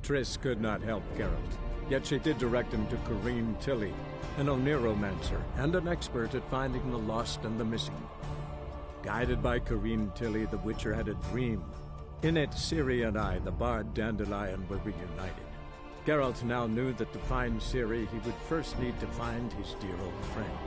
Triss could not help Geralt, yet she did direct him to Corrine Tilly, an Oniromancer and an expert at finding the lost and the missing. Guided by Corrine Tilly, the Witcher had a dream. In it, Ciri and I, the bard Dandelion, were reunited. Geralt now knew that to find Ciri, he would first need to find his dear old friend.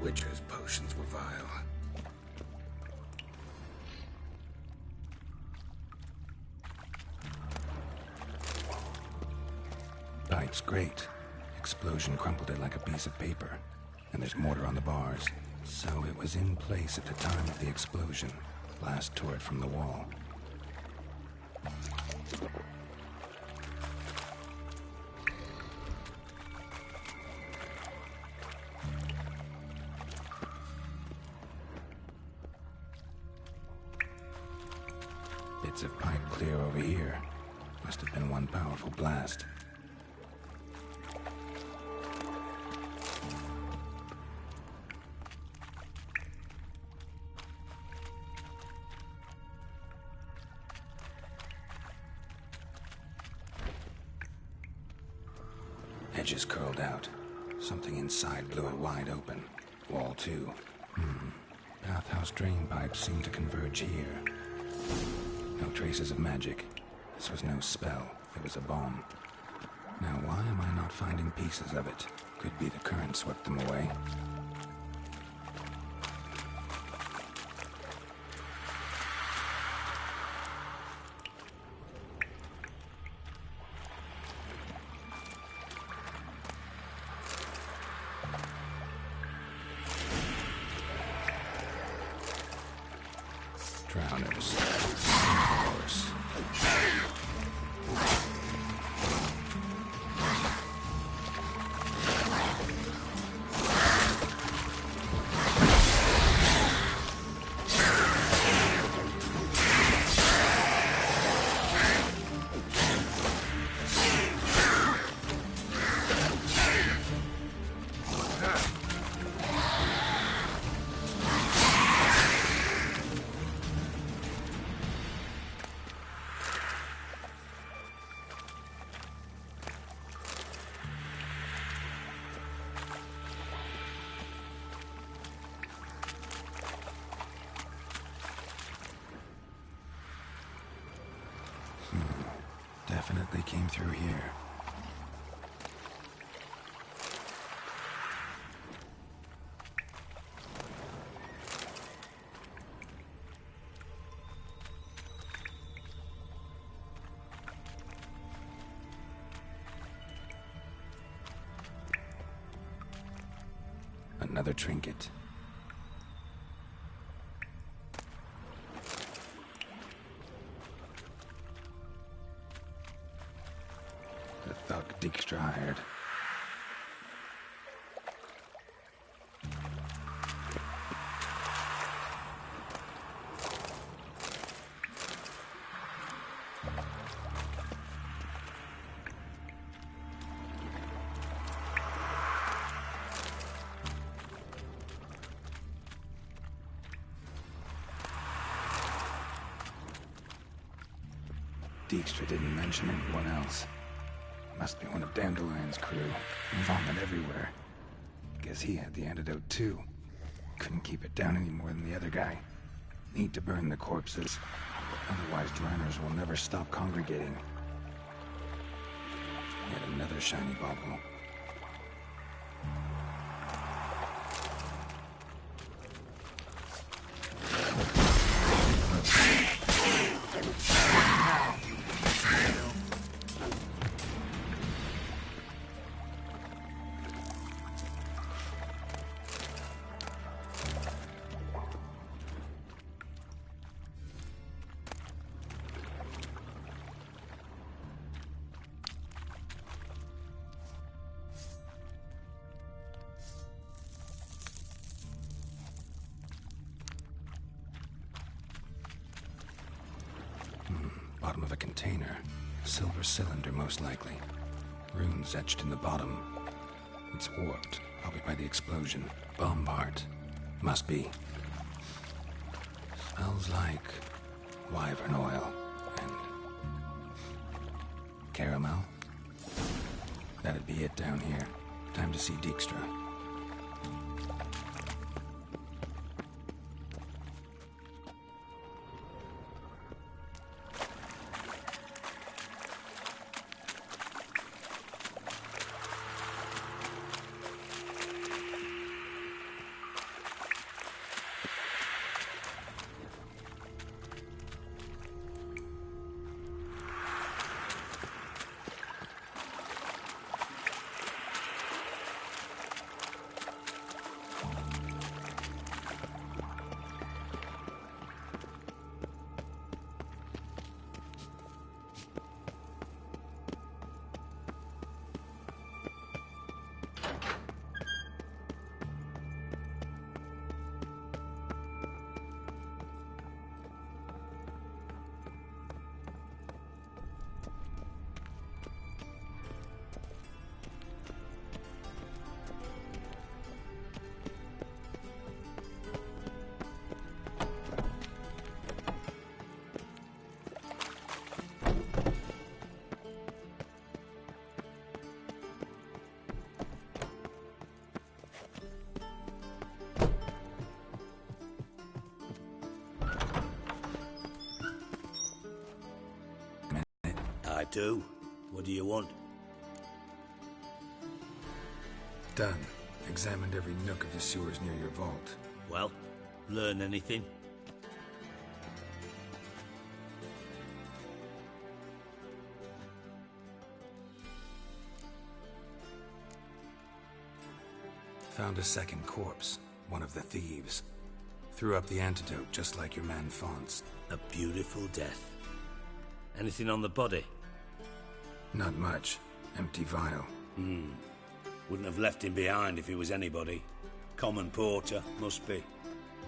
Witcher's potions were vile. Pipe's great. Explosion crumpled it like a piece of paper. And there's mortar on the bars. So it was in place at the time of the explosion. Blast tore it from the wall. Bits of pipe clear over here. Must have been one powerful blast. Edges curled out. Something inside blew it wide open. Wall too. Bathhouse drain pipes seem to converge here. No traces of magic. This was no spell. It was a bomb. Now why am I not finding pieces of it? Could be the current swept them away. Drowners. Of course. Definitely came through here. Another trinket. The thug Dijkstra hired. Dijkstra didn't mention anyone else. Must be one of Dandelion's crew. Vomit everywhere. Guess he had the antidote too. Couldn't keep it down any more than the other guy. Need to burn the corpses. Otherwise, droners will never stop congregating. Yet another shiny bauble. Bottom of a container. Silver cylinder, most likely. Runes etched in the bottom. It's warped, probably by the explosion. Bomb part. Must be. Smells like wyvern oil and caramel. That'd be it down here. Time to see Dijkstra. I do. What do you want? Done. Examined every nook of the sewers near your vault. Well, learn anything? Found a second corpse. One of the thieves. Threw up the antidote just like your man Faunt's. A beautiful death. Anything on the body? Not much. Empty vial. Wouldn't have left him behind if he was anybody. Common porter, must be.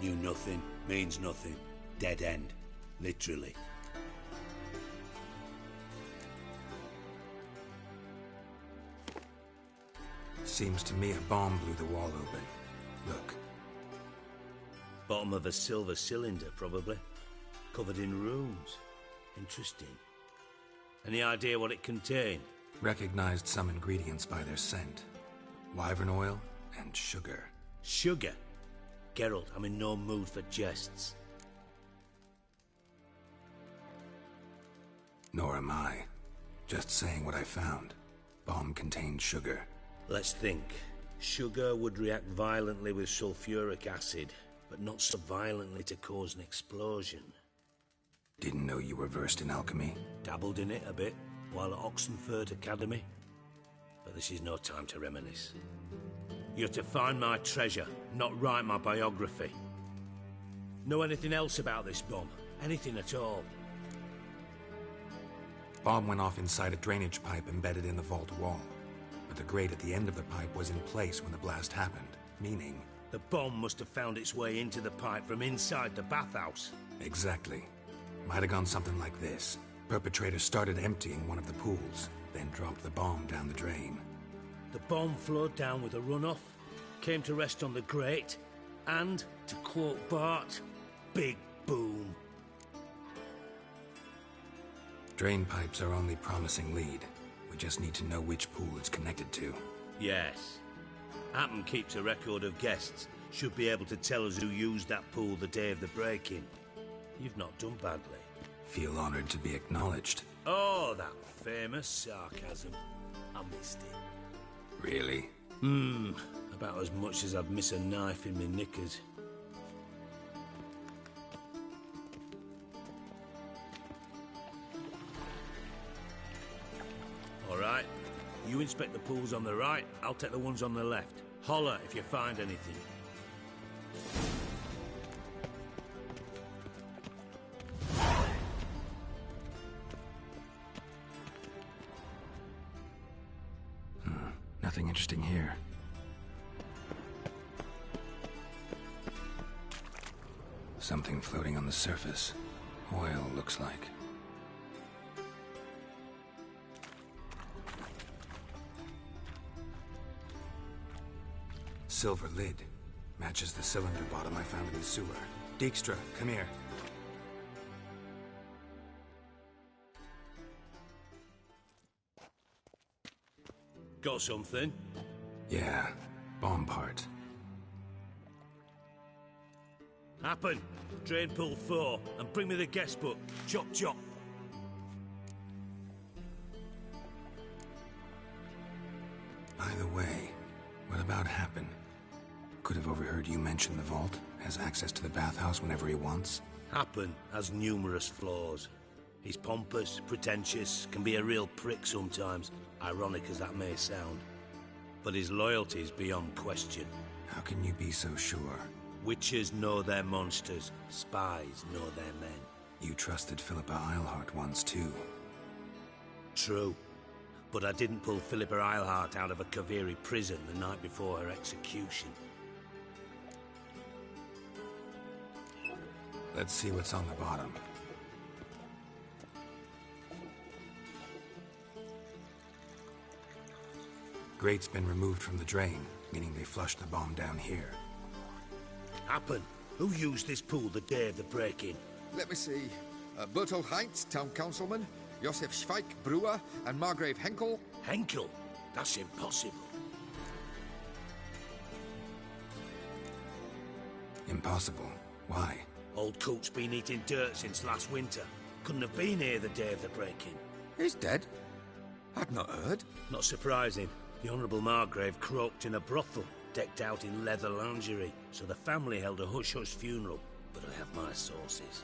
Knew nothing, means nothing. Dead end. Literally. Seems to me a bomb blew the wall open. Look. Bottom of a silver cylinder, probably. Covered in runes. Interesting. Any idea what it contained? Recognized some ingredients by their scent. Wyvern oil and sugar. Sugar? Geralt, I'm in no mood for jests. Nor am I. Just saying what I found. Bomb contained sugar. Let's think. Sugar would react violently with sulfuric acid, but not so violently to cause an explosion. Didn't know you were versed in alchemy. Dabbled in it a bit while at Oxenford Academy. But this is no time to reminisce. You're to find my treasure, not write my biography. Know anything else about this bomb? Anything at all? Bomb went off inside a drainage pipe embedded in the vault wall. But the grate at the end of the pipe was in place when the blast happened, meaning... The bomb must have found its way into the pipe from inside the bathhouse. Exactly. Might have gone something like this. Perpetrator started emptying one of the pools, then dropped the bomb down the drain. The bomb flowed down with a runoff, came to rest on the grate, and, to quote Bart, big boom. Drain pipes are only promising lead. We just need to know which pool it's connected to. Yes. Appen keeps a record of guests. Should be able to tell us who used that pool the day of the break-in. You've not done badly. Feel honored to be acknowledged. Oh, that famous sarcasm. I missed it. Really? About as much as I'd miss a knife in my knickers. All right. You inspect the pools on the right, I'll take the ones on the left. Holler if you find anything. Nothing interesting here. Something floating on the surface. Oil, looks like. Silver lid. Matches the cylinder bottom I found in the sewer. Dijkstra, come here. Got something? Yeah, bomb part. Happen. Drain pool 4, and bring me the guest book. Chop chop. By the way, what about Happen? Could have overheard you mention the vault. Has access to the bathhouse whenever he wants. Happen has numerous flaws. He's pompous, pretentious, can be a real prick sometimes, ironic as that may sound. But his loyalty is beyond question. How can you be so sure? Witches know their monsters, spies know their men. You trusted Philippa Eilhart once too. True. But I didn't pull Philippa Eilhart out of a Kaviri prison the night before her execution. Let's see what's on the bottom. Grate's been removed from the drain, meaning they flushed the bomb down here. Happen. Who used this pool the day of the break-in? Let me see. Bertolt Heinz, town councilman, Josef Schweik, brewer, and Margrave Henkel. Henkel? That's impossible. Impossible. Why? Old Coot's been eating dirt since last winter. Couldn't have been here the day of the break-in. He's dead? I'd not heard. Not surprising. The Honourable Margrave croaked in a brothel, decked out in leather lingerie, so the family held a hush-hush funeral. But I have my sources.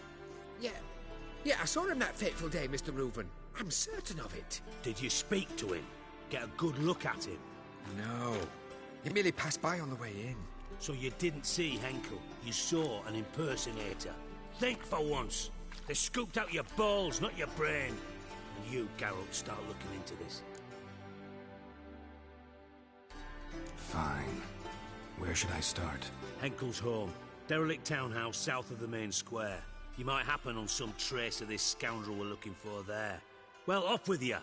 Yeah, I saw him that fateful day, Mr. Reuven. I'm certain of it. Did you speak to him? Get a good look at him? No. He merely passed by on the way in. So you didn't see Henkel. You saw an impersonator. Think for once. They scooped out your balls, not your brain. And you, Geralt, start looking into this. Fine. Where should I start? Henkel's home. Derelict townhouse south of the main square. You might happen on some trace of this scoundrel we're looking for there. Well, off with you.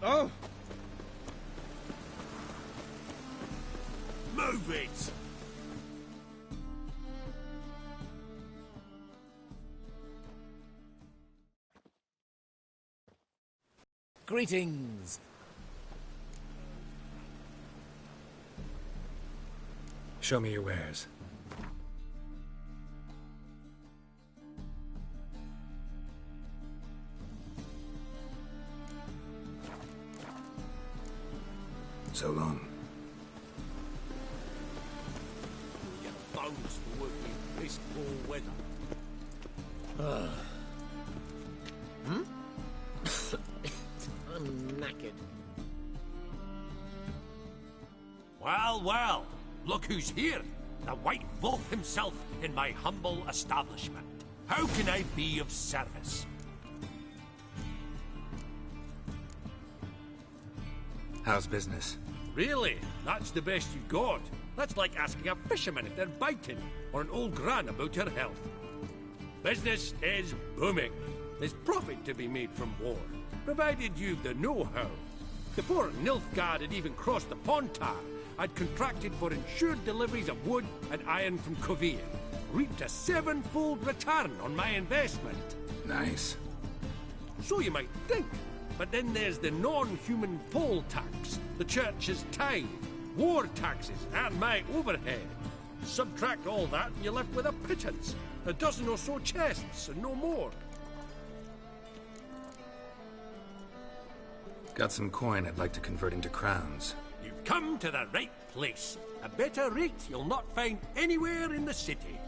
Oh! Move it! Greetings. Show me your wares. So long. Your bones for working in piss poor weather. I'm knackered. Well, well, look who's here. The White Wolf himself in my humble establishment. How can I be of service? How's business? Really? That's the best you got? That's like asking a fisherman if they're biting, or an old gran about her health. Business is booming. There's profit to be made from war, provided you've the know-how. Before Nilfgaard had even crossed the Pontar, I'd contracted for insured deliveries of wood and iron from Kovir. Reaped a 7-fold return on my investment. Nice. So you might think. But then there's the non-human poll tax, the church's tithe, war taxes, and my overhead. Subtract all that and you're left with a pittance. A dozen or so chests, and no more. Got some coin I'd like to convert into crowns. You've come to the right place. A better rate you'll not find anywhere in the city.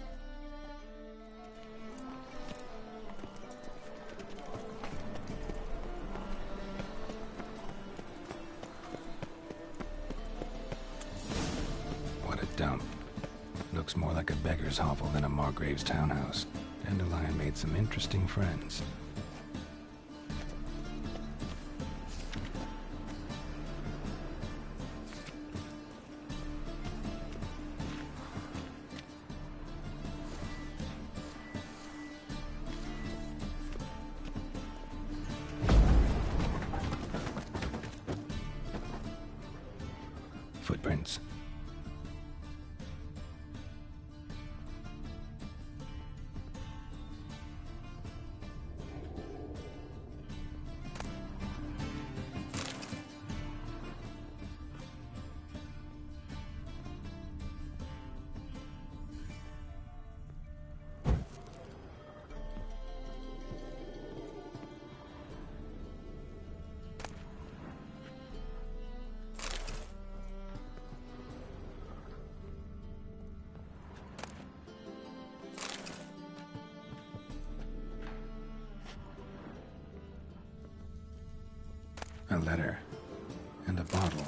What a dump. Looks more like a beggar's hovel than a Margrave's townhouse. Dandelion made some interesting friends. Footprints. A letter. And a bottle.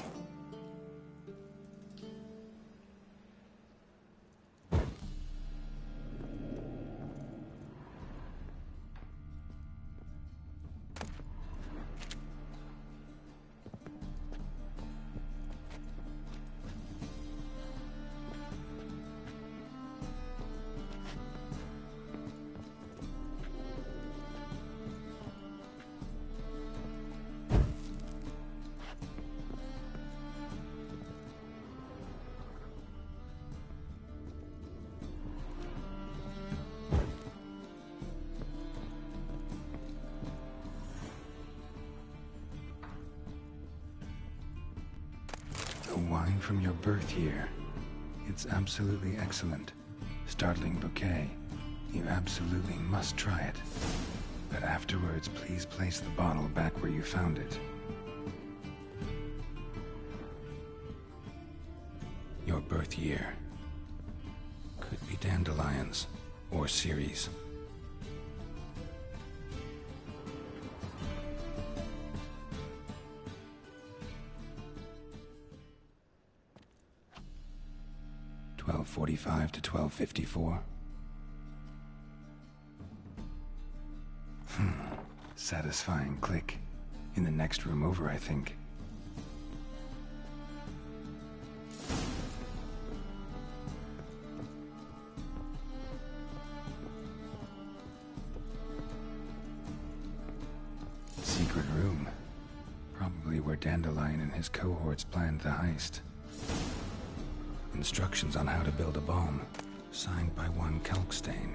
The wine from your birth year. It's absolutely excellent. Startling bouquet. You absolutely must try it. But afterwards, please place the bottle back where you found it. Your birth year. Could be Dandelion's, or Ciri's. .45 to 12:54. Satisfying click. In the next room over, I think. Secret room. Probably where Dandelion and his cohorts planned the heist. Instructions on how to build a bomb, signed by one Kalkstain.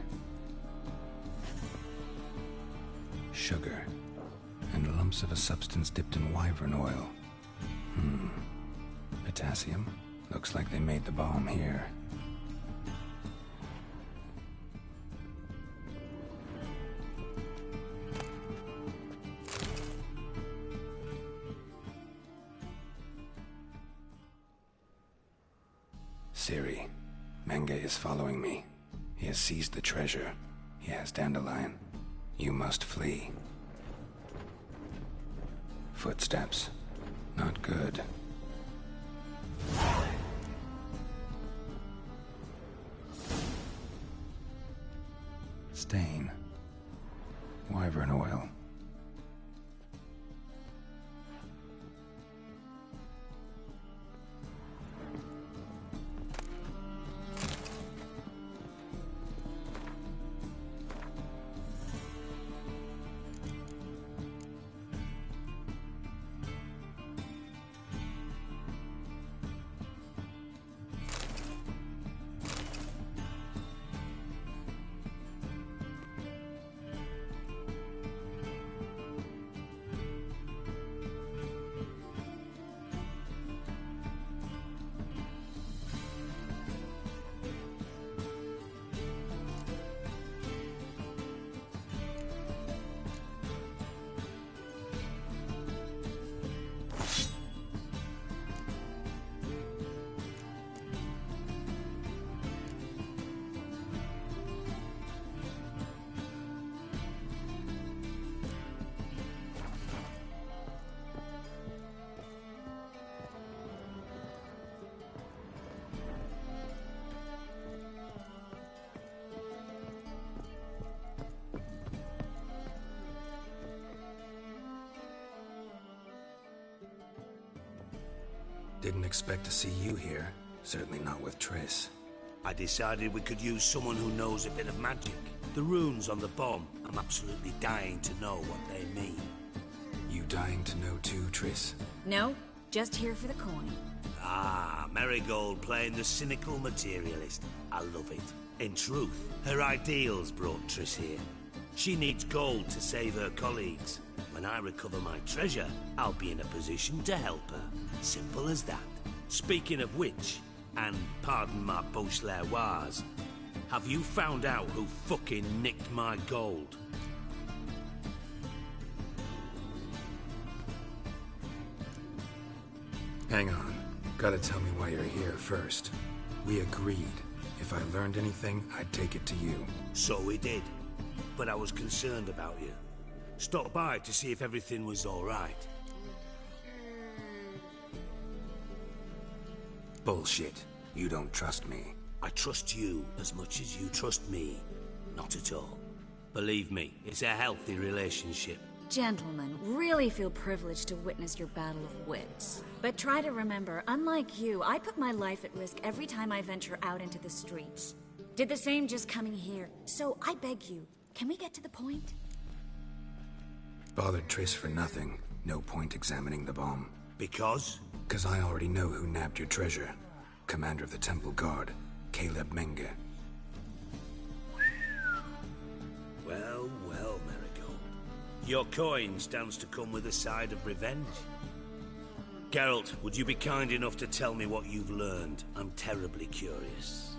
Sugar, and lumps of a substance dipped in wyvern oil. Potassium? Looks like they made the bomb here. Ciri, Menge is following me. He has seized the treasure. He has Dandelion. You must flee. Footsteps. Not good. Stain. Wyvern oil. Didn't expect to see you here. Certainly not with Triss. I decided we could use someone who knows a bit of magic. The runes on the bomb, I'm absolutely dying to know what they mean. You dying to know too, Triss? No, just here for the coin. Ah, Marigold playing the cynical materialist. I love it. In truth, her ideals brought Triss here. She needs gold to save her colleagues. When I recover my treasure, I'll be in a position to help her. Simple as that. Speaking of which, and pardon my Beauclervoise, have you found out who fucking nicked my gold? Hang on. Gotta tell me why you're here first. We agreed. If I learned anything, I'd take it to you. So we did. But I was concerned about you. Stopped by to see if everything was all right. Bullshit. You don't trust me. I trust you as much as you trust me. Not at all. Believe me, it's a healthy relationship. Gentlemen, really feel privileged to witness your battle of wits. But try to remember, unlike you, I put my life at risk every time I venture out into the streets. Did the same just coming here. So I beg you, can we get to the point? Bothered Triss for nothing. No point examining the bomb. Because? 'Cause I already know who nabbed your treasure. Commander of the Temple Guard, Caleb Menge. Well, well, Marigold. Your coin stands to come with a side of revenge. Geralt, would you be kind enough to tell me what you've learned? I'm terribly curious.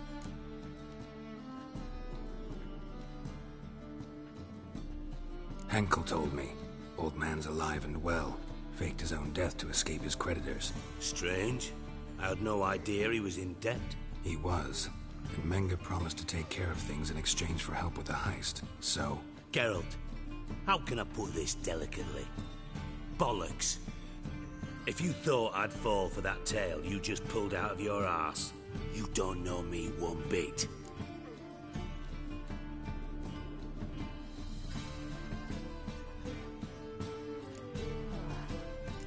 Henkel told me. Old man's alive and well. Faked his own death to escape his creditors. Strange. I had no idea he was in debt. He was. And Menge promised to take care of things in exchange for help with the heist. So... Geralt, how can I put this delicately? Bollocks. If you thought I'd fall for that tale you just pulled out of your arse, you don't know me one bit.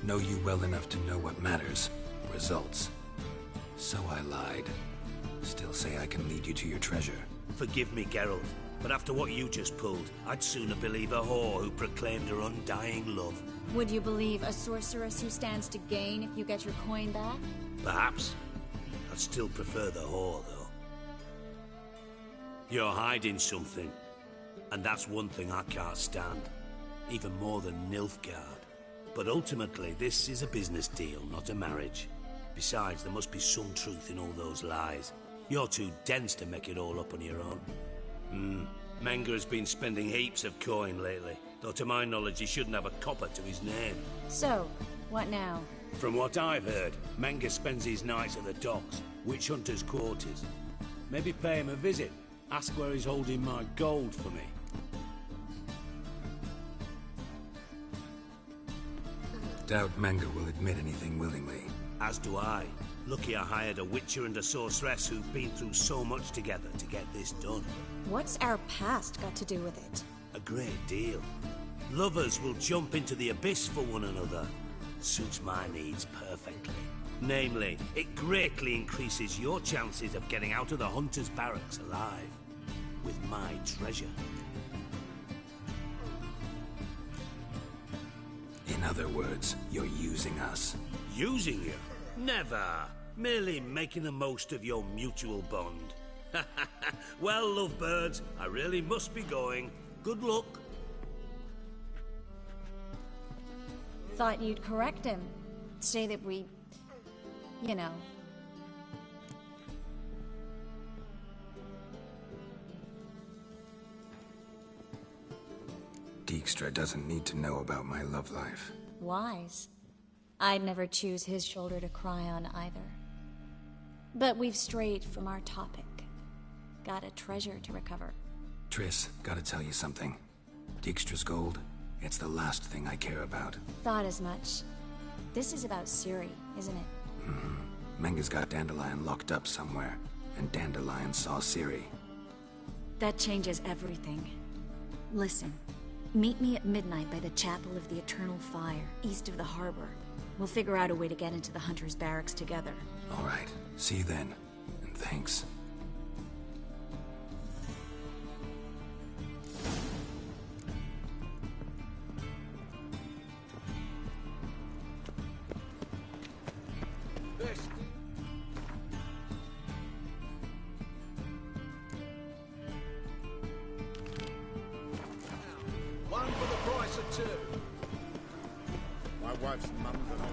Know you well enough to know what matters. Results. So I lied. Still say I can lead you to your treasure. Forgive me, Geralt, but after what you just pulled, I'd sooner believe a whore who proclaimed her undying love. Would you believe a sorceress who stands to gain if you get your coin back? Perhaps. I'd still prefer the whore, though. You're hiding something, and that's one thing I can't stand. Even more than Nilfgaard. But ultimately, this is a business deal, not a marriage. Besides, there must be some truth in all those lies. You're too dense to make it all up on your own. Menge has been spending heaps of coin lately, though to my knowledge he shouldn't have a copper to his name. So, what now? From what I've heard, Menge spends his nights at the docks, witch hunters' quarters. Maybe pay him a visit, ask where he's holding my gold for me. Doubt Menge will admit anything willingly. As do I. Lucky I hired a witcher and a sorceress who've been through so much together to get this done. What's our past got to do with it? A great deal. Lovers will jump into the abyss for one another. Suits my needs perfectly. Namely, it greatly increases your chances of getting out of the hunter's barracks alive. With my treasure. In other words, you're using us. Using you? Never. Merely making the most of your mutual bond. Well, lovebirds, I really must be going. Good luck. Thought you'd correct him. Say that we... you know... Dijkstra doesn't need to know about my love life. Wise. I'd never choose his shoulder to cry on either. But we've strayed from our topic. Got a treasure to recover. Triss, gotta tell you something. Dijkstra's gold, it's the last thing I care about. Thought as much. This is about Ciri, isn't it? Menge's got Dandelion locked up somewhere, and Dandelion saw Ciri. That changes everything. Listen, meet me at midnight by the Chapel of the Eternal Fire, east of the harbor. We'll figure out a way to get into the Hunter's barracks together. All right. See you then. And thanks. One for the price of two. My wife's mum's an old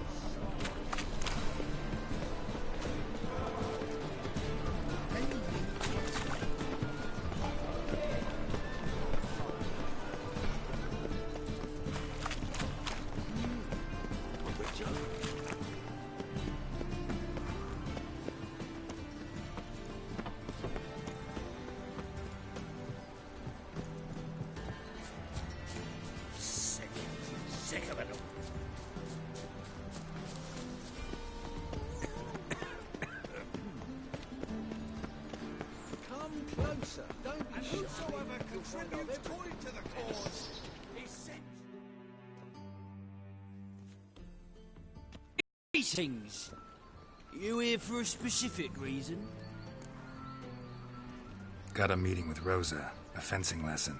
Sick of it all. Come closer. Don't be shy. Whosoever contributes coin to the cause is sent. Greetings. You here for a specific reason? Got a meeting with Rosa. A fencing lesson.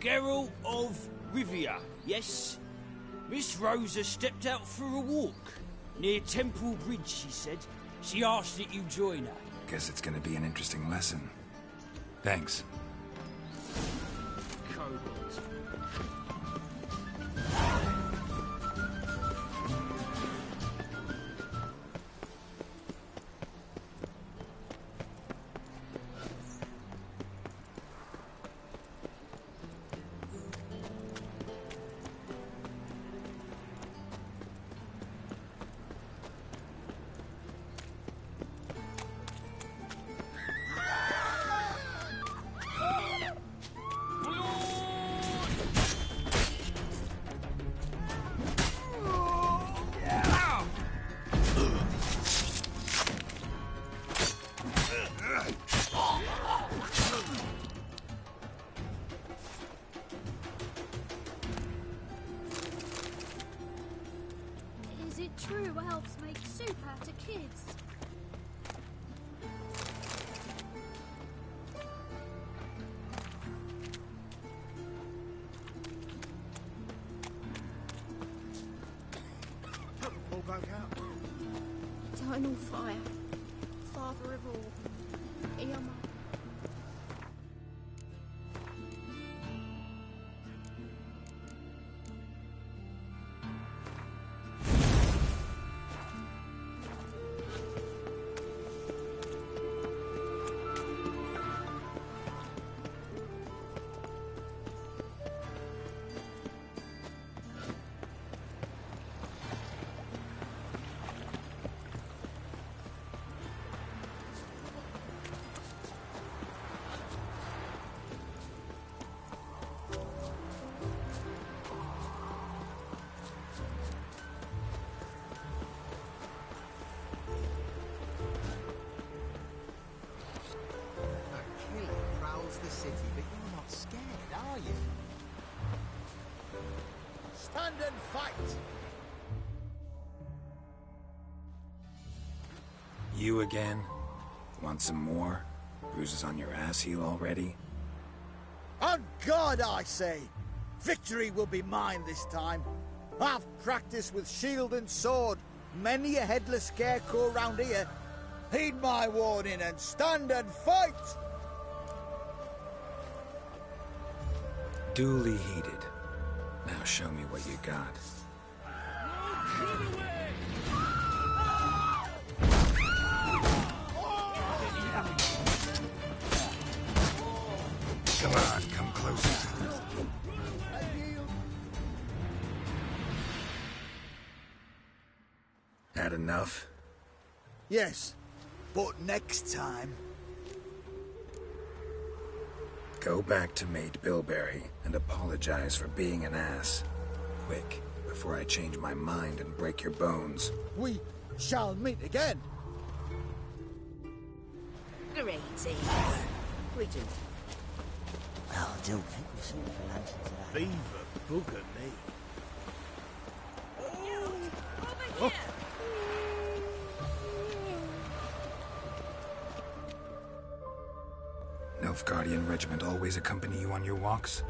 Geralt of Rivia, yes? Miss Rosa stepped out for a walk. Near Temple Bridge, she said. She asked that you join her. Guess it's gonna be an interesting lesson. Thanks. Kobolds. Is it true elves make soup out of kids? All broke out. Eternal fire. Father of all. Eomer. The city, but you're not scared, are you? Stand and fight! You again? Want some more? Bruises on your ass heel already? On God, I say! Victory will be mine this time. I've practiced with shield and sword. Many a headless scarecrow round here. Heed my warning and stand and fight! Duly heeded. Now show me what you got. Come on, come closer. Had enough? Yes, but next time. Go back to Maid Bilberry and apologize for being an ass. Quick, before I change my mind and break your bones. We shall meet again. Greetings. Greetings. Well, do people see for lantern today? Beaver bugger me. Nilfgaardian regiment always accompany you on your walks?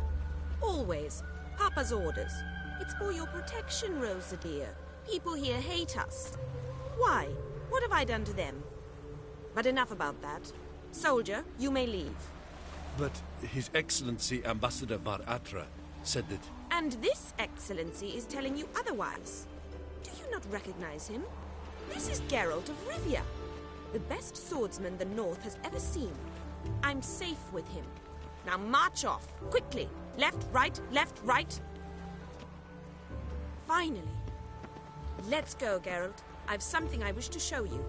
Always. Papa's orders. It's for your protection, Rosa dear. People here hate us. Why? What have I done to them? But enough about that. Soldier, you may leave. But His Excellency Ambassador Var Atra said that... And this Excellency is telling you otherwise. Do you not recognize him? This is Geralt of Rivia, the best swordsman the North has ever seen. I'm safe with him. Now march off, quickly. Left, right, left, right. Finally. Let's go, Geralt. I've something I wish to show you.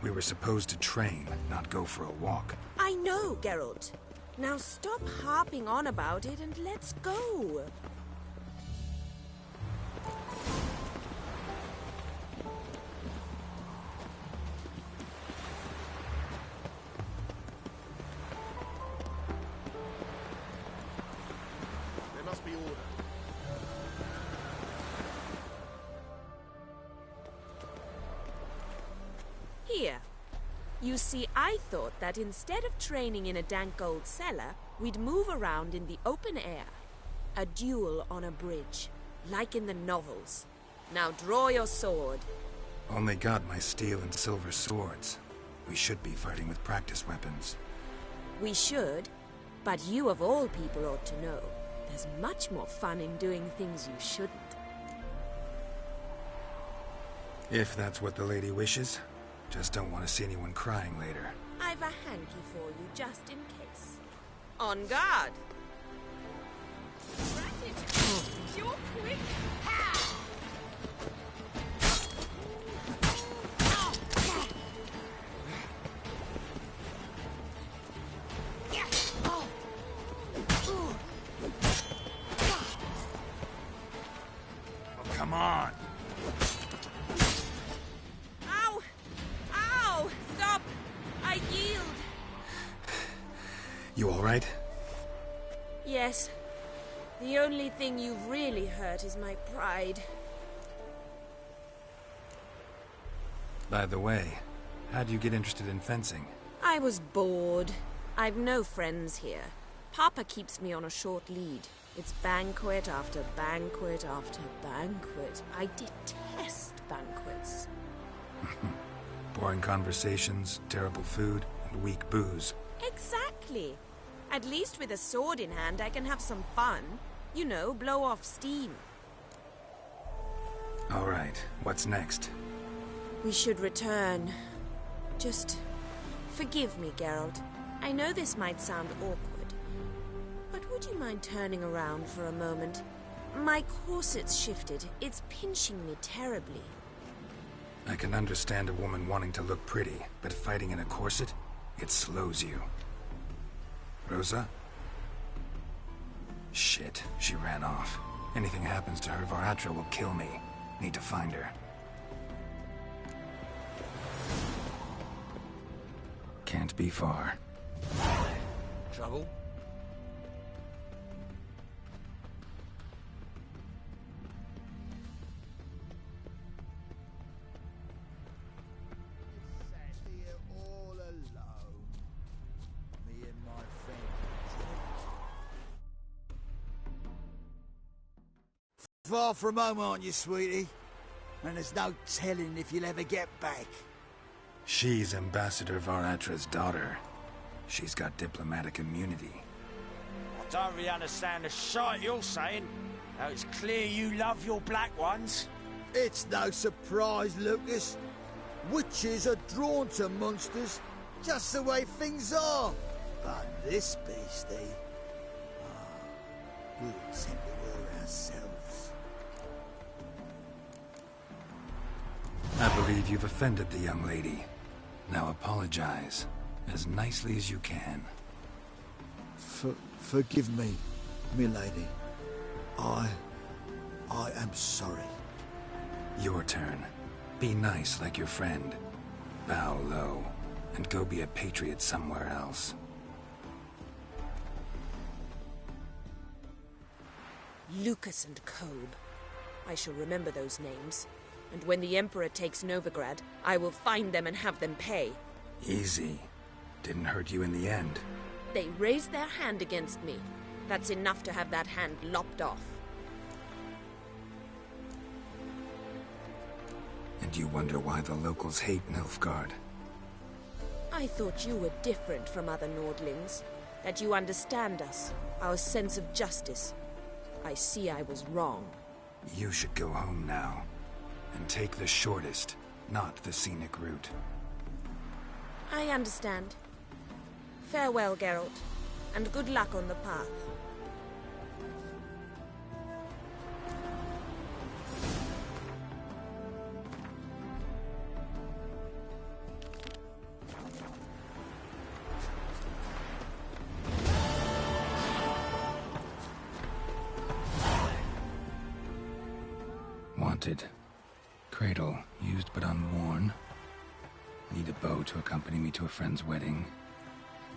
We were supposed to train, not go for a walk. I know, Geralt. Now stop harping on about it and let's go. There must be order. Here. You see, I thought that instead of training in a dank old cellar, we'd move around in the open air. A duel on a bridge, like in the novels. Now draw your sword. Only got my steel and silver swords. We should be fighting with practice weapons. We should, but you of all people ought to know. There's much more fun in doing things you shouldn't. If that's what the lady wishes. Just don't want to see anyone crying later. I've a hanky for you, just in case. On guard! You're quick! Oh, come on! I yield. You all right? Yes. The only thing you've really hurt is my pride. By the way, how'd you get interested in fencing? I was bored. I've no friends here. Papa keeps me on a short lead. It's banquet after banquet after banquet. I detest banquets. Boring conversations, terrible food, and weak booze. Exactly. At least with a sword in hand, I can have some fun. You know, blow off steam. All right, what's next? We should return. Just forgive me, Geralt. I know this might sound awkward, but would you mind turning around for a moment? My corset's shifted. It's pinching me terribly. I can understand a woman wanting to look pretty, but fighting in a corset, it slows you. Rosa? Shit, she ran off. Anything happens to her, Var Atra will kill me. Need to find her. Can't be far. Trouble? Far from home, aren't you, sweetie? And there's no telling if you'll ever get back. She's Ambassador Var Atra's daughter. She's got diplomatic immunity. I don't really understand the shite you're saying. Now it's clear you love your black ones. It's no surprise, Lucas. Witches are drawn to monsters, just the way things are. But this beastie... we'll tend to her ourselves. I believe you've offended the young lady. Now apologize, as nicely as you can. Forgive me, milady. I am sorry. Your turn. Be nice like your friend. Bow low, and go be a patriot somewhere else. Lucas and Kobe. I shall remember those names. And when the Emperor takes Novigrad, I will find them and have them pay. Easy. Didn't hurt you in the end. They raised their hand against me. That's enough to have that hand lopped off. And you wonder why the locals hate Nilfgaard. I thought you were different from other Nordlings. That you understand us, our sense of justice. I see I was wrong. You should go home now. And take the shortest, not the scenic route. I understand. Farewell, Geralt, and good luck on the path. Wanted. Cradle, used but unworn. Need a bow to accompany me to a friend's wedding.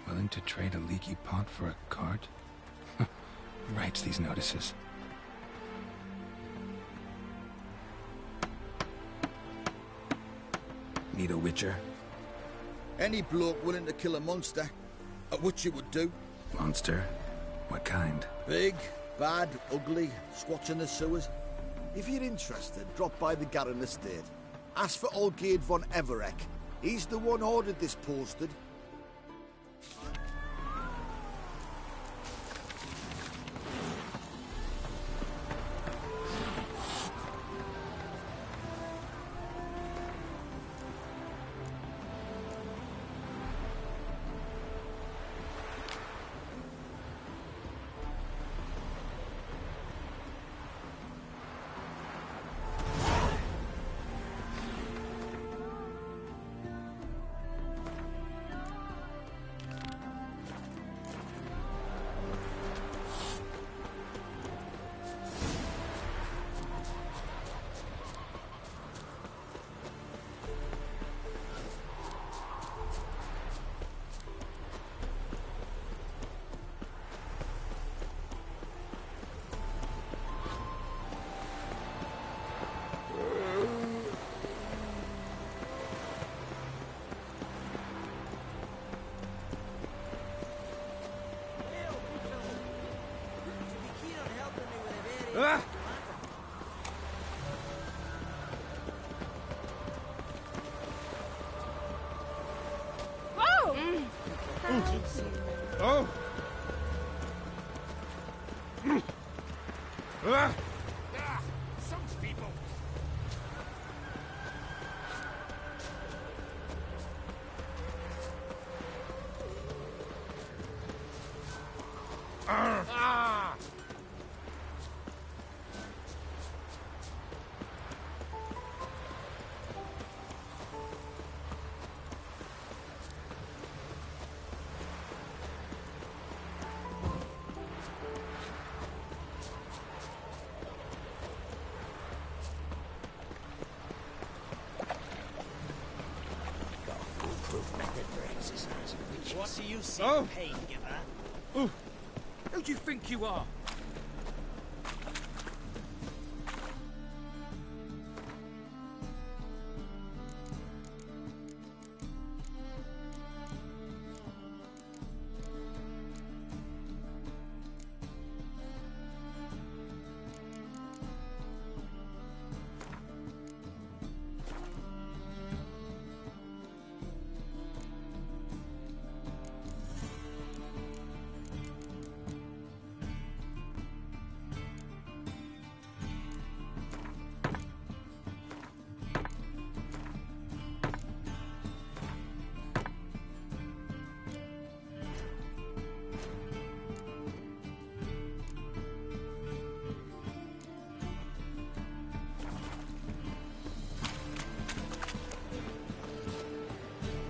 Willing to trade a leaky pot for a cart? Who writes these notices? Need a witcher? Any bloke willing to kill a monster, a witcher would do. Monster? What kind? Big, bad, ugly, squats in the sewers. If you're interested, drop by the Garen estate. Ask for Olgierd von Everek. He's the one ordered this posted. Ah! Oh! Oh! Ah! Some people. Ah! What do you see, pain giver? Oh. Who do you think you are?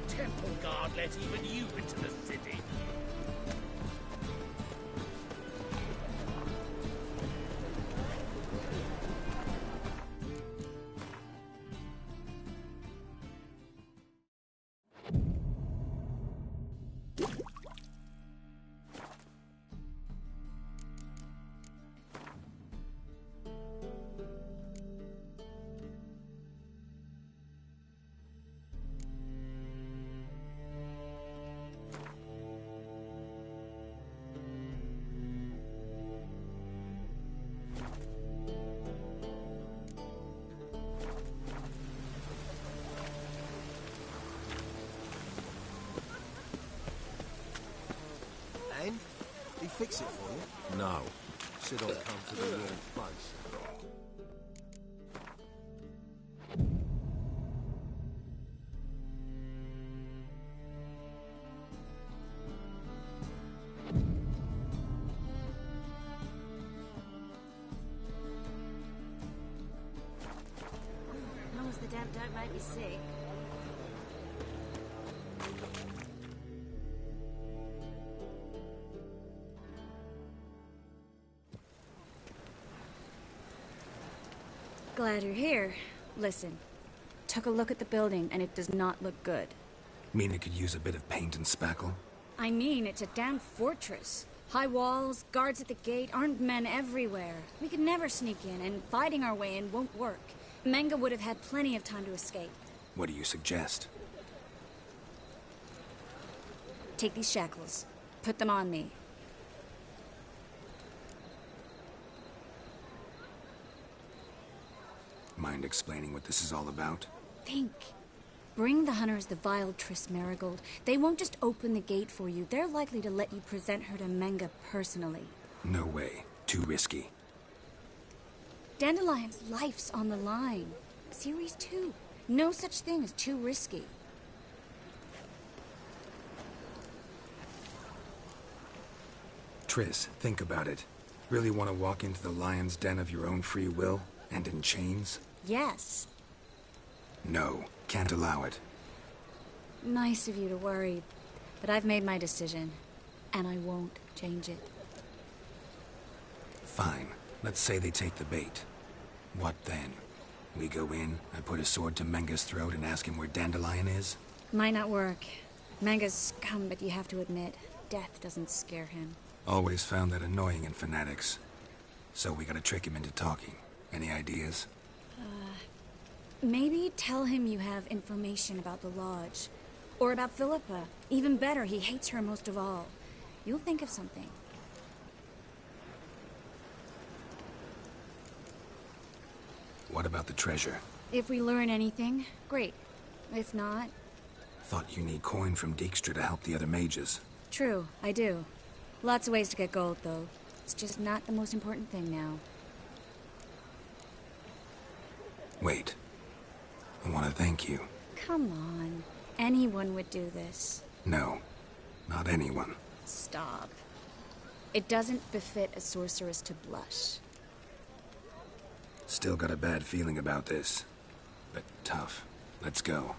Temple Guard let even you into the city. fix it for you? No. Sid will come to the wrong place. As long as the damp don't make me sick. Glad you're here. Listen, took a look at the building and it does not look good. Mean it could use a bit of paint and spackle? I mean, it's a damn fortress. High walls, guards at the gate, armed men everywhere. We could never sneak in, and fighting our way in won't work. Menga would have had plenty of time to escape. What do you suggest? Take these shackles. Put them on me. Mind explaining what this is all about? Think. Bring the hunters the vile Triss Marigold. They won't just open the gate for you. They're likely to let you present her to Menga personally. No way. Too risky. Dandelion's life's on the line. Series 2. No such thing as too risky. Triss, think about it. Really want to walk into the lion's den of your own free will? And in chains? Yes. No, can't allow it. Nice of you to worry, but I've made my decision, and I won't change it. Fine. Let's say they take the bait. What then? We go in, I put a sword to Menga's throat and ask him where Dandelion is? Might not work. Menga's scum, but you have to admit, death doesn't scare him. Always found that annoying in fanatics. So we gotta trick him into talking. Any ideas? Maybe tell him you have information about the Lodge. Or about Philippa. Even better, he hates her most of all. You'll think of something. What about the treasure? If we learn anything, great. If not... Thought you need coin from Dijkstra to help the other mages. True, I do. Lots of ways to get gold, though. It's just not the most important thing now. Wait. I want to thank you. Come on. Anyone would do this. No. Not anyone. Stop. It doesn't befit a sorceress to blush. Still got a bad feeling about this. But tough. Let's go.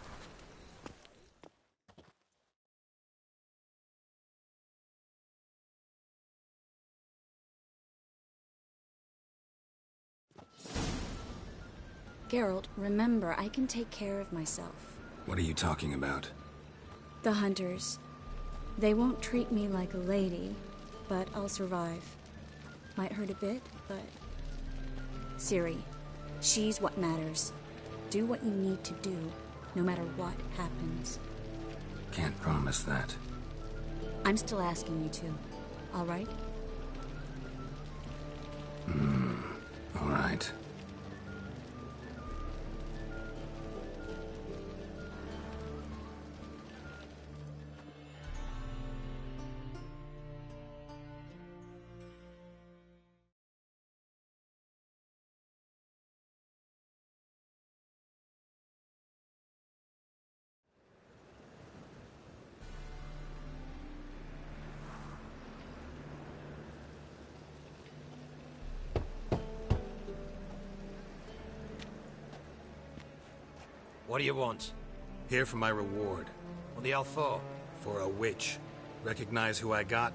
Geralt, remember, I can take care of myself. What are you talking about? The hunters. They won't treat me like a lady, but I'll survive. Might hurt a bit, but... Ciri, she's what matters. Do what you need to do, no matter what happens. Can't promise that. I'm still asking you to, all right? All right. What do you want? Here for my reward. What the hell for? For a witch. Recognize who I got?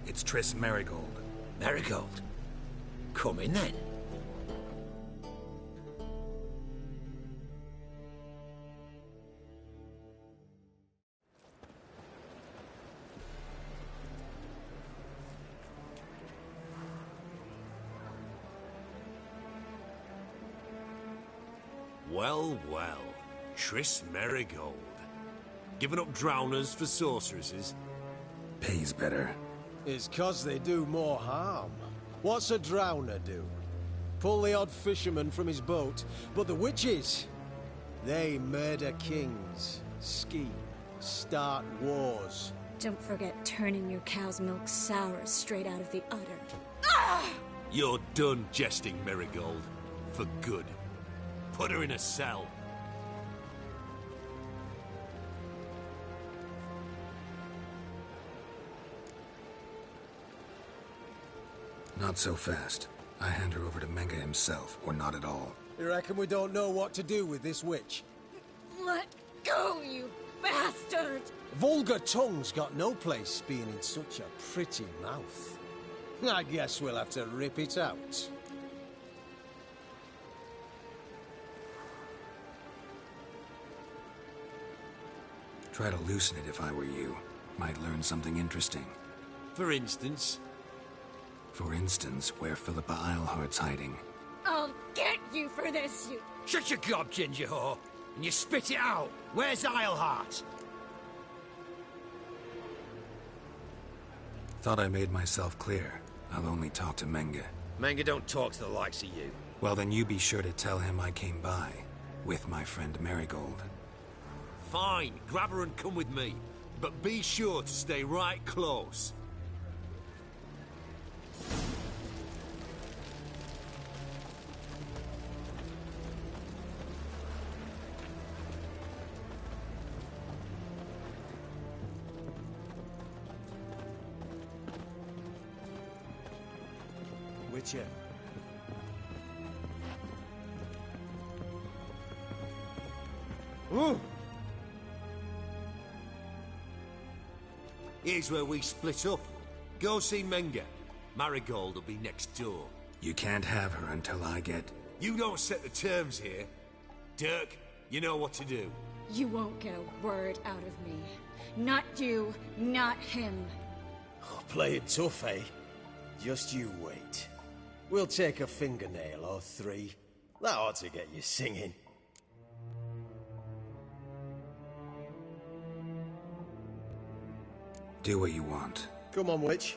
It's Triss Marigold. Marigold? Come in then. Well, well. Triss Marigold. Giving up drowners for sorceresses? Pays better. It's 'cause they do more harm. What's a drowner do? Pull the odd fisherman from his boat, but the witches, they murder kings, scheme, start wars, Don't forget turning your cow's milk sour straight out of the udder. You're done jesting, Marigold. For good. Put her in a cell. Not so fast. I hand her over to Menga himself, or not at all. You reckon we don't know what to do with this witch? Let go, you bastard! Vulgar tongue's got no place being in such a pretty mouth. I guess we'll have to rip it out. Try to loosen it if I were you. Might learn something interesting. For instance? For instance, where Philippa Eilhart's hiding. I'll get you for this, you... Shut your gob, ginger whore, and you spit it out. Where's Eilhart? Thought I made myself clear. I'll only talk to Menga. Menga don't talk to the likes of you. Well, then you be sure to tell him I came by. With my friend Marigold. Fine, grab her and come with me. But be sure to stay right close. Witcher. Ooh. Here's where we split up. Go see Menga. Marigold will be next door. You can't have her until I get... You don't set the terms here. Dirk, you know what to do. You won't get a word out of me. Not you, not him. Oh, play it tough, eh? Just you wait. We'll take a fingernail or three. That ought to get you singing. Do what you want. Come on, witch.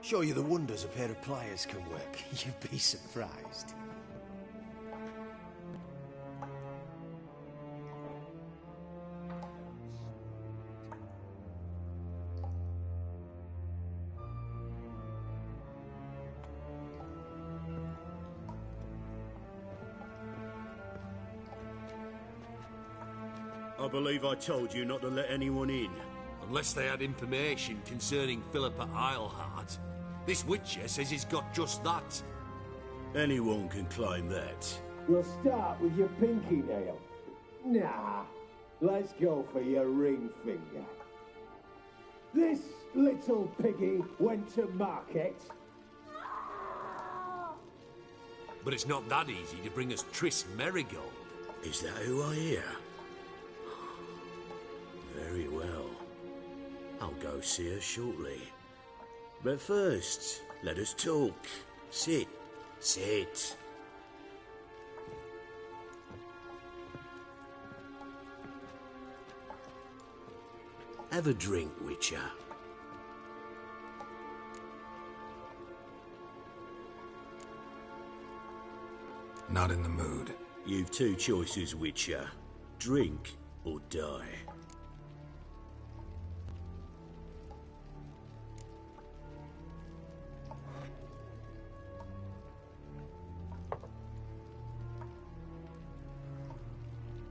Show you the wonders a pair of pliers can work. You'd be surprised. I believe I told you not to let anyone in. Unless they had information concerning Philippa Eilhart. This Witcher says he's got just that. Anyone can claim that. We'll start with your pinky nail. Nah, let's go for your ring finger. This little piggy went to market. But it's not that easy to bring us Triss Marigold. Is that who I hear? Very well. I'll go see her shortly. But first, let us talk. Sit. Sit. Have a drink, Witcher. Not in the mood. You've two choices, Witcher. Drink or die.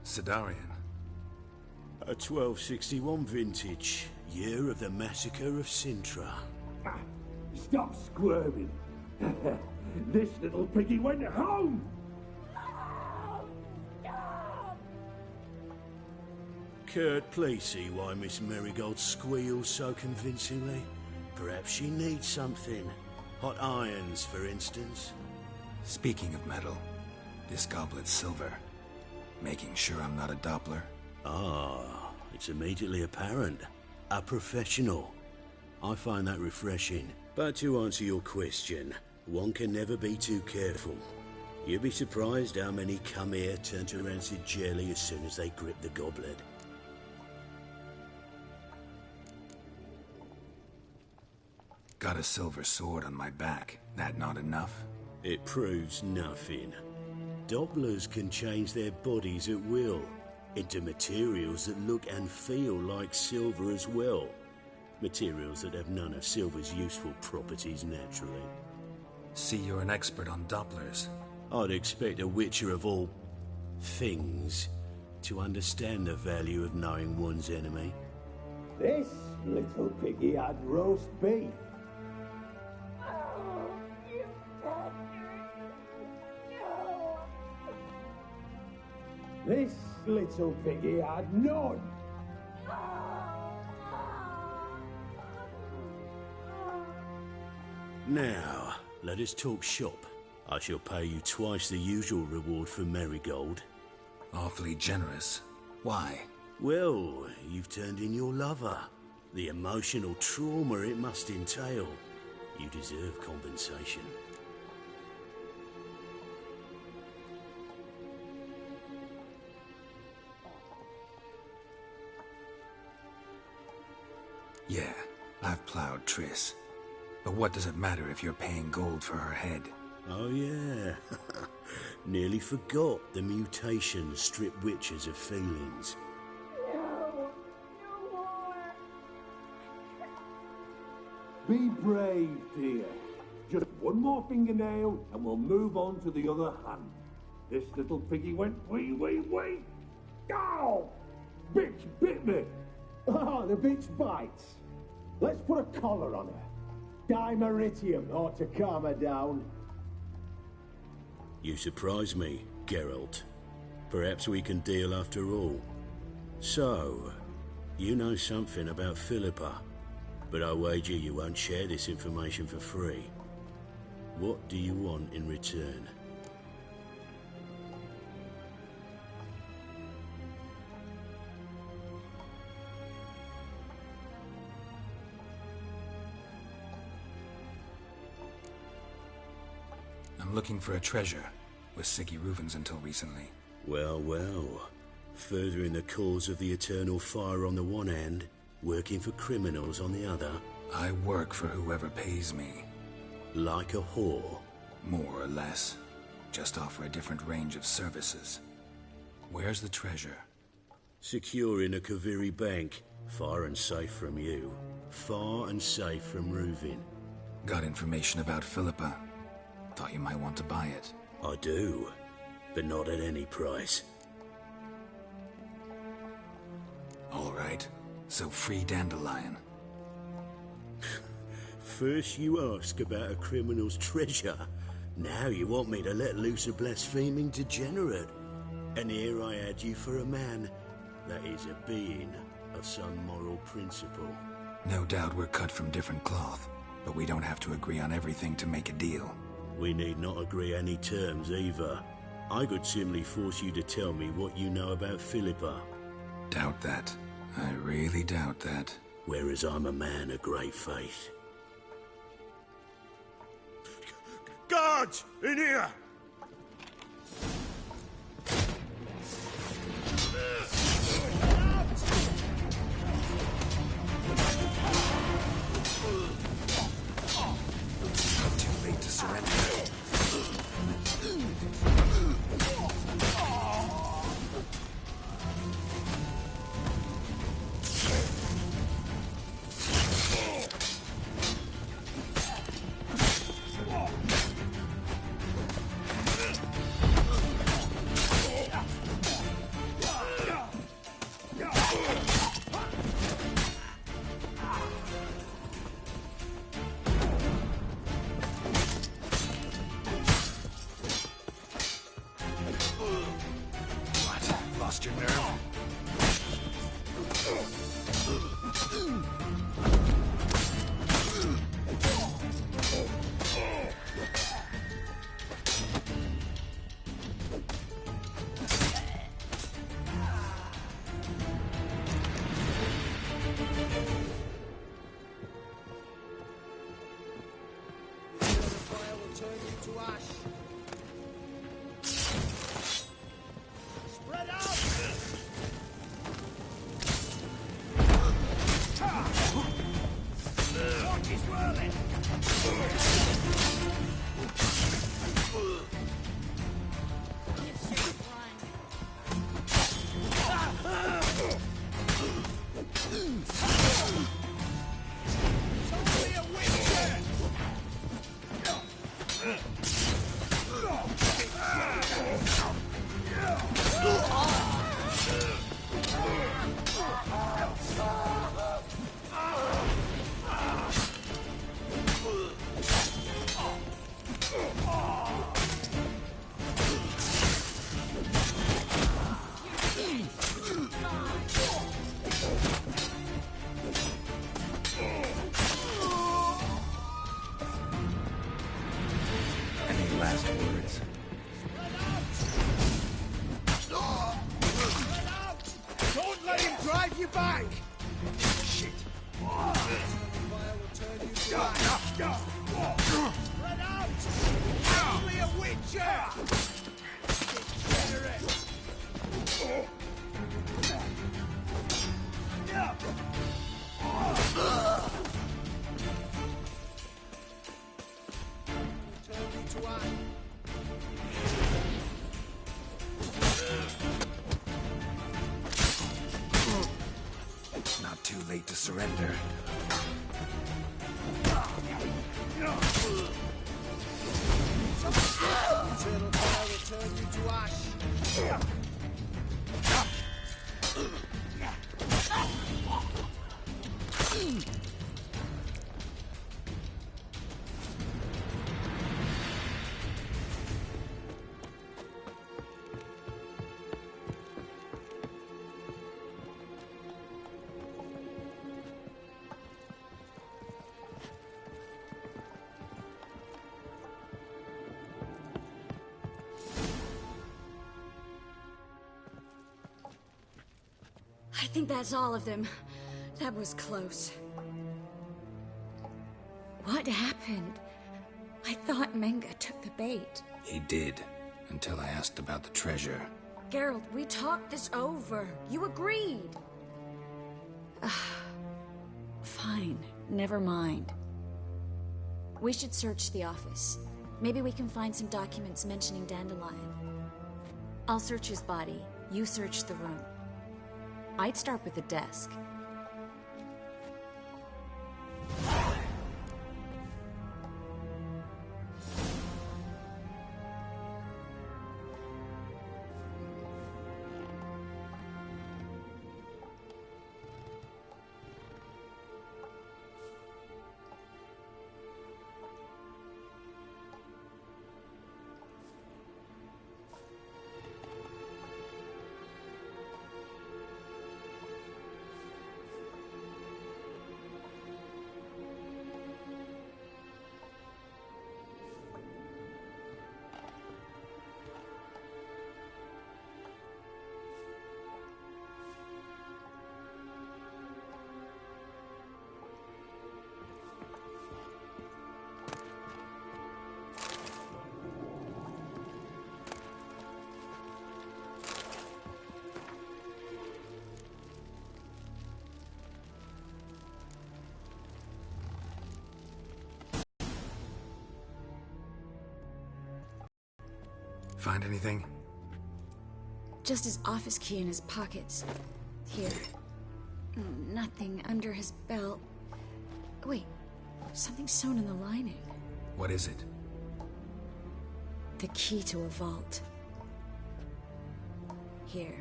Sedarian. A 1261 vintage, year of the massacre of Sintra. Stop squirming. This little piggy went home. Kurt, please see why Miss Marigold squeals so convincingly. Perhaps she needs something. Hot irons, for instance. Speaking of metal, this goblet's silver. Making sure I'm not a Doppler. Ah, it's immediately apparent. A professional. I find that refreshing. But to answer your question, one can never be too careful. You'd be surprised how many come here turn to rancid jelly as soon as they grip the goblet. Got a silver sword on my back. That not enough? It proves nothing. Dopplers can change their bodies at will, into materials that look and feel like silver as well. Materials that have none of silver's useful properties naturally. See, you're an expert on Dopplers. I'd expect a witcher of all things to understand the value of knowing one's enemy. This little piggy had roast beef. This little piggy had none. Now, let us talk shop. I shall pay you twice the usual reward for Marigold. Awfully generous. Why? Well, you've turned in your lover. The emotional trauma it must entail. You deserve compensation. Yeah, I've plowed Triss. But what does it matter if you're paying gold for her head? Oh yeah. Nearly forgot the mutations strip witches of feelings. Be brave, dear. Just one more fingernail and we'll move on to the other hand. This little piggy went wee. Ow! Bitch bit me! Ah, the bitch bites. Let's put a collar on her. Dimeritium ought to calm her down. You surprise me, Geralt. Perhaps we can deal after all. So, you know something about Philippa, but I wager you won't share this information for free. What do you want in return? I'm looking for a treasure. Was Siggy Reuven's until recently. Well, furthering the cause of the eternal fire on the one hand, working for criminals on the other. I work for whoever pays me. Like a whore? More or less. Just offer a different range of services. Where's the treasure? Secure in a Kaviri bank. Far and safe from you. Far and safe from Reuven. Got information about Philippa. Thought you might want to buy it. I do, but not at any price. All right, so free Dandelion. First you ask about a criminal's treasure. Now you want me to let loose a blaspheming degenerate. And here I had you for a man. That is a being of some moral principle. No doubt we're cut from different cloth, but we don't have to agree on everything to make a deal. We need not agree any terms either. I could simply force you to tell me what you know about Philippa. Doubt that. I really doubt that. Whereas I'm a man of great faith. Guards! In here! Too late to surrender. Lost your nerve? back! Shit! Fire will turn you to ash. Spread out! Only a witcher! Degenerate! Turn you to ash. Not too late to surrender. Eternal fire will turn you to ash. I think that's all of them. That was close. What happened? I thought Menga took the bait. He did, until I asked about the treasure. Geralt, we talked this over. You agreed. Fine, never mind. We should search the office. Maybe we can find some documents mentioning Dandelion. I'll search his body. You search the room. I'd start with the desk. Find anything? Just his office key in his pockets. Here. Nothing under his belt. Wait, something's sewn in the lining. What is it? The key to a vault. Here,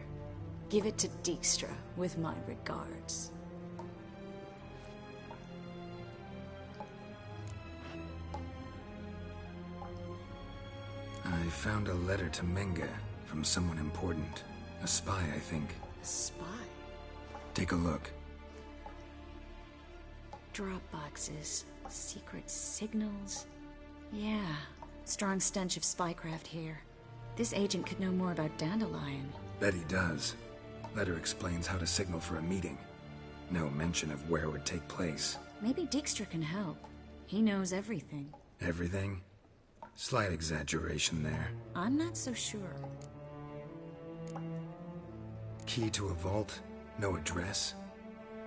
give it to Dijkstra with my regards. I found a letter to Menga from someone important. A spy, I think. A spy? Take a look. Drop boxes, secret signals. Yeah, strong stench of spycraft here. This agent could know more about Dandelion. Bet he does. Letter explains how to signal for a meeting. No mention of where it would take place. Maybe Dijkstra can help. He knows everything. Everything? Slight exaggeration there. I'm not so sure. Key to a vault? No address?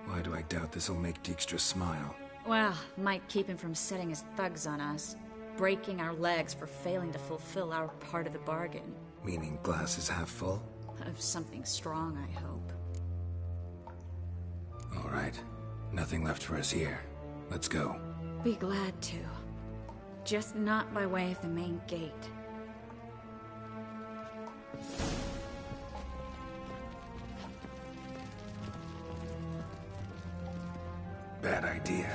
Why do I doubt this'll make Dijkstra smile? Well, might keep him from setting his thugs on us. Breaking our legs for failing to fulfill our part of the bargain. Meaning glass is half full? Of something strong, I hope. All right. Nothing left for us here. Let's go. Be glad to. Just not by way of the main gate. Bad idea.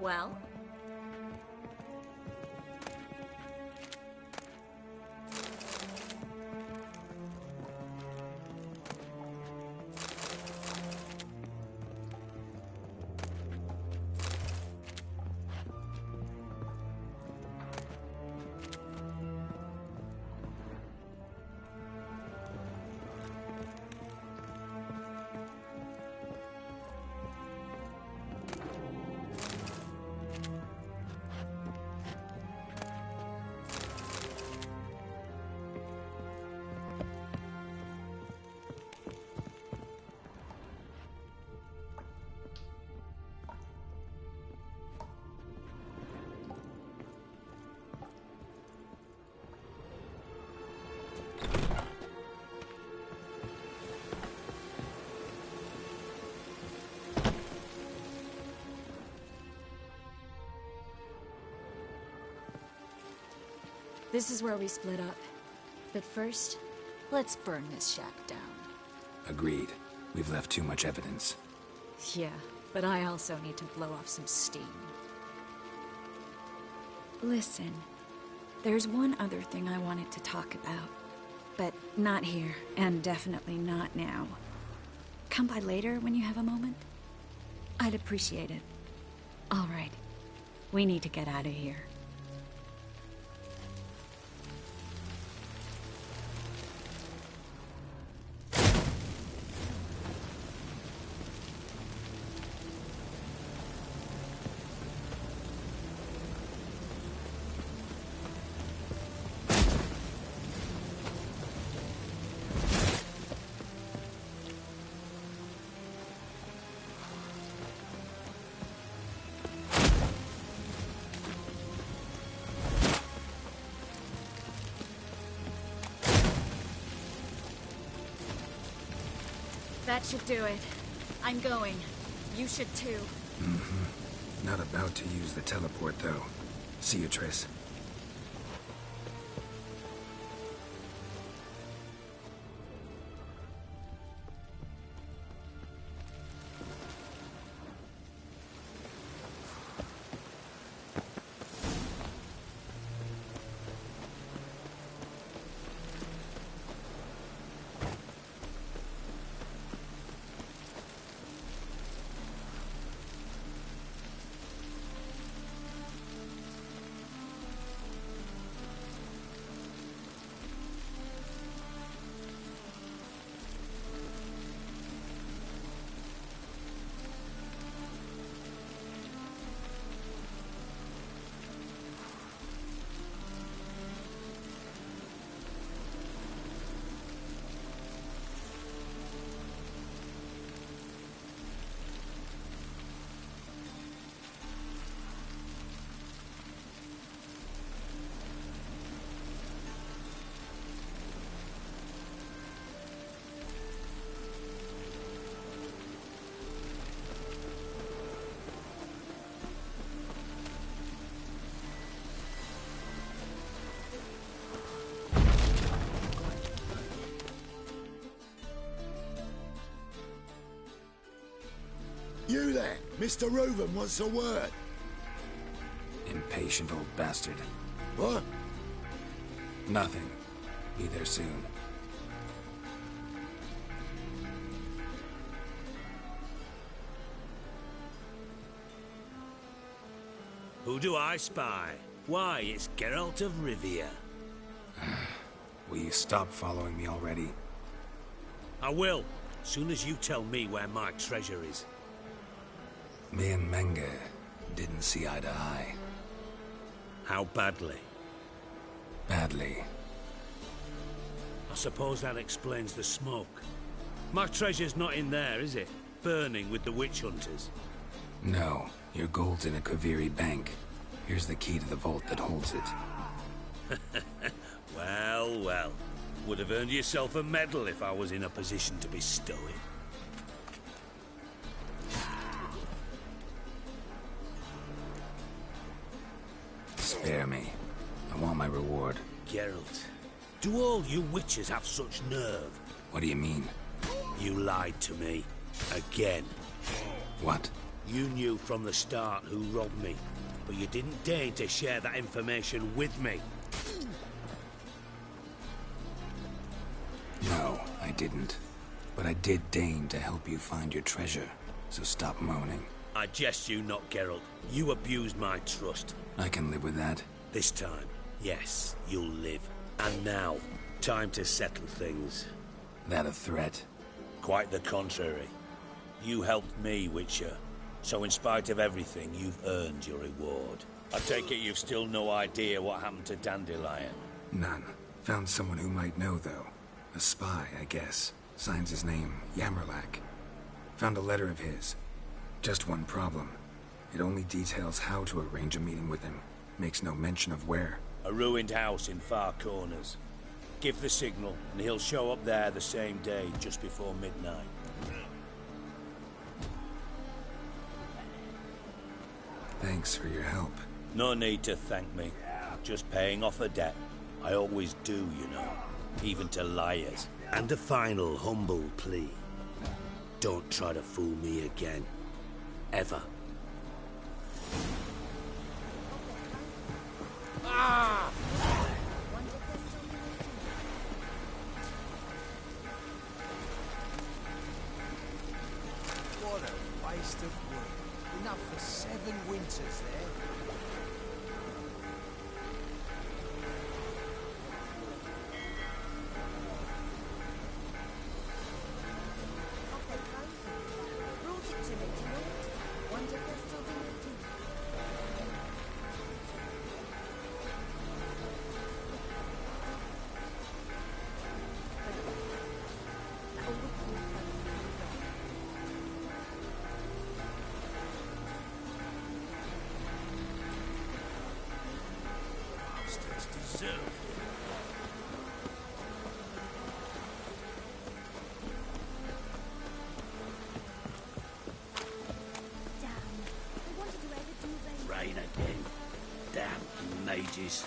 Well? This is where we split up. But first, let's burn this shack down. Agreed. We've left too much evidence. Yeah, but I also need to blow off some steam. Listen, there's one other thing I wanted to talk about. But not here, and definitely not now. Come by later when you have a moment? I'd appreciate it. All right. We need to get out of here. That should do it. I'm going. You should too. Not about to use the teleport, though. See you, Triss. You there, Mr. Reuven wants a word. Impatient old bastard. What? Nothing. Be there soon. Who do I spy? Why, it's Geralt of Rivia. Will you stop following me already? I will, soon as you tell me where my treasure is. Me and Menge didn't see eye to eye. How badly? Badly. I suppose that explains the smoke. My treasure's not in there, is it? Burning with the witch hunters. No, your gold's in a Kaviri bank. Here's the key to the vault that holds it. Well, well. Would have earned yourself a medal if I was in a position to bestow it. Spare me. I want my reward. Geralt, do all you witches have such nerve? What do you mean? You lied to me. Again. What? You knew from the start who robbed me, but you didn't deign to share that information with me. No, I didn't. But I did deign to help you find your treasure, so stop moaning. I jest you not, Geralt. You abused my trust. I can live with that. This time, yes, you'll live. And now, time to settle things. That a threat? Quite the contrary. You helped me, Witcher. So in spite of everything, you've earned your reward. I take it you've still no idea what happened to Dandelion? None. Found someone who might know, though. A spy, I guess. Signs his name, Yamerlak. Found a letter of his. Just one problem. It only details how to arrange a meeting with him. Makes no mention of where. A ruined house in Far Corners. Give the signal, and he'll show up there the same day, just before midnight. Thanks for your help. No need to thank me. Just paying off a debt. I always do, you know. Even to liars. And a final humble plea. Don't try to fool me again. Ever. Ah! What a waste of wood. Enough for 7 winters there. Rain again. Damn mages.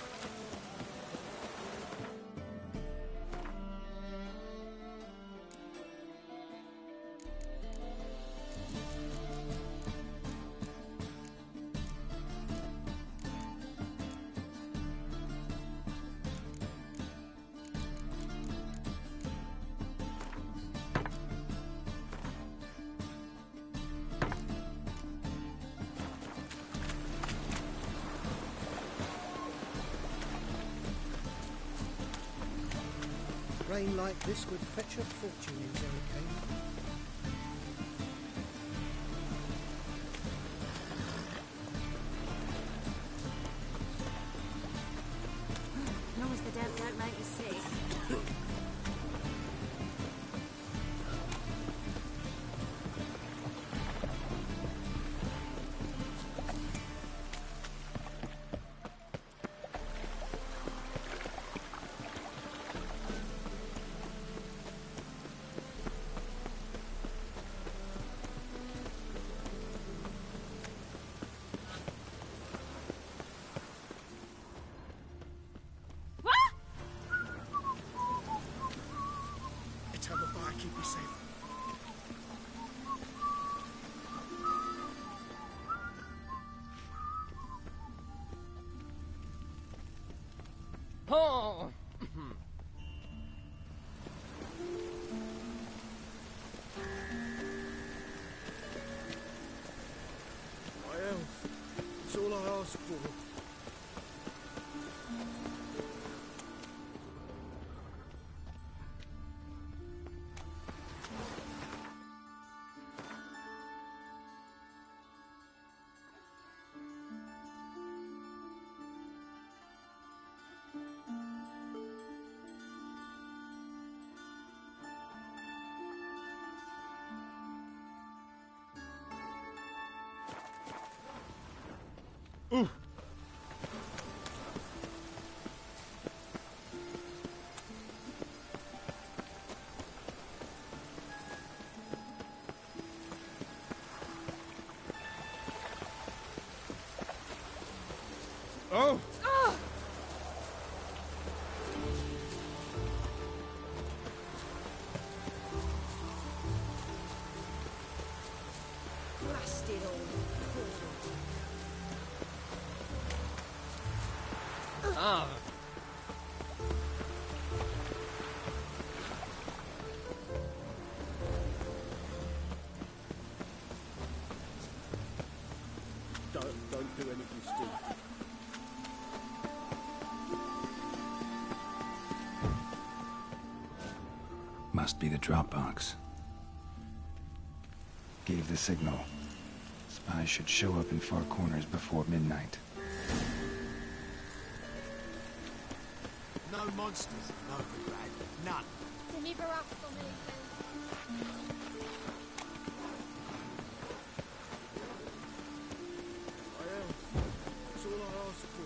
Rain like this would fetch a fortune in Jericho. As long as the damp don't make you sick. Tell the fire, keep me safe. Oh! My health. It's all I ask for. Ooh. Oh! Oh! Blasted old Ah! Don't do anything stupid. Must be the drop box. Gave the signal. Spies should show up in far corners before midnight. No monsters, no Brad, none. It's all I ask for.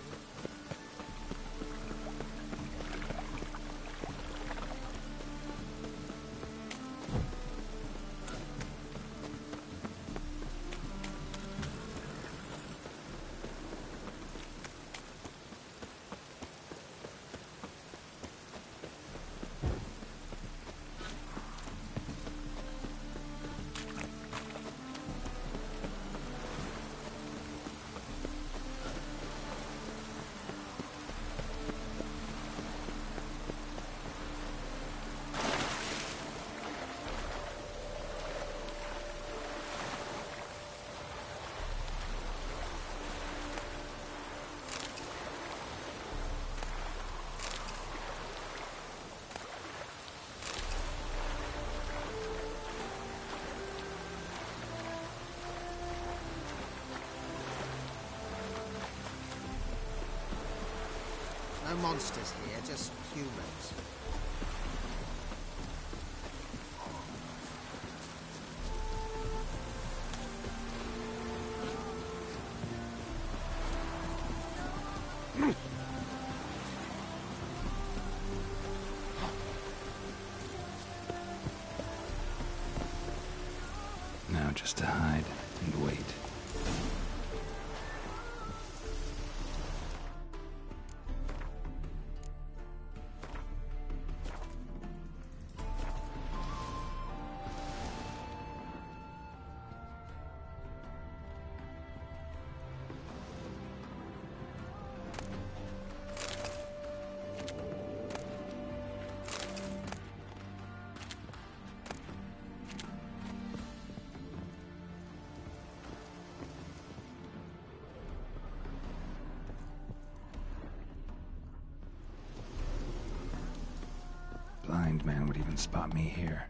No monsters here, just humans. Now just to hide and wait. Blind man would even spot me here.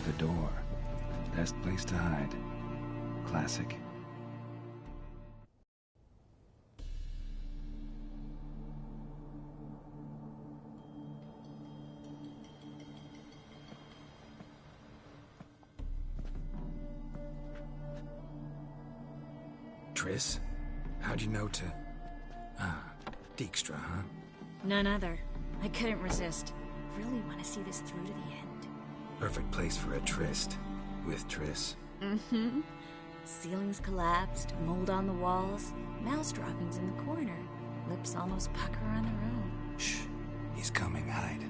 The door. Best place to hide. Classic. Triss? How'd you know to... Ah, Dijkstra, huh? None other. I couldn't resist. Really want to see this through to the end. Perfect place for a tryst. With Triss. Mm-hmm. Ceilings collapsed, mold on the walls, mouse droppings in the corner. Lips almost pucker on their own. Shh. He's coming, hide.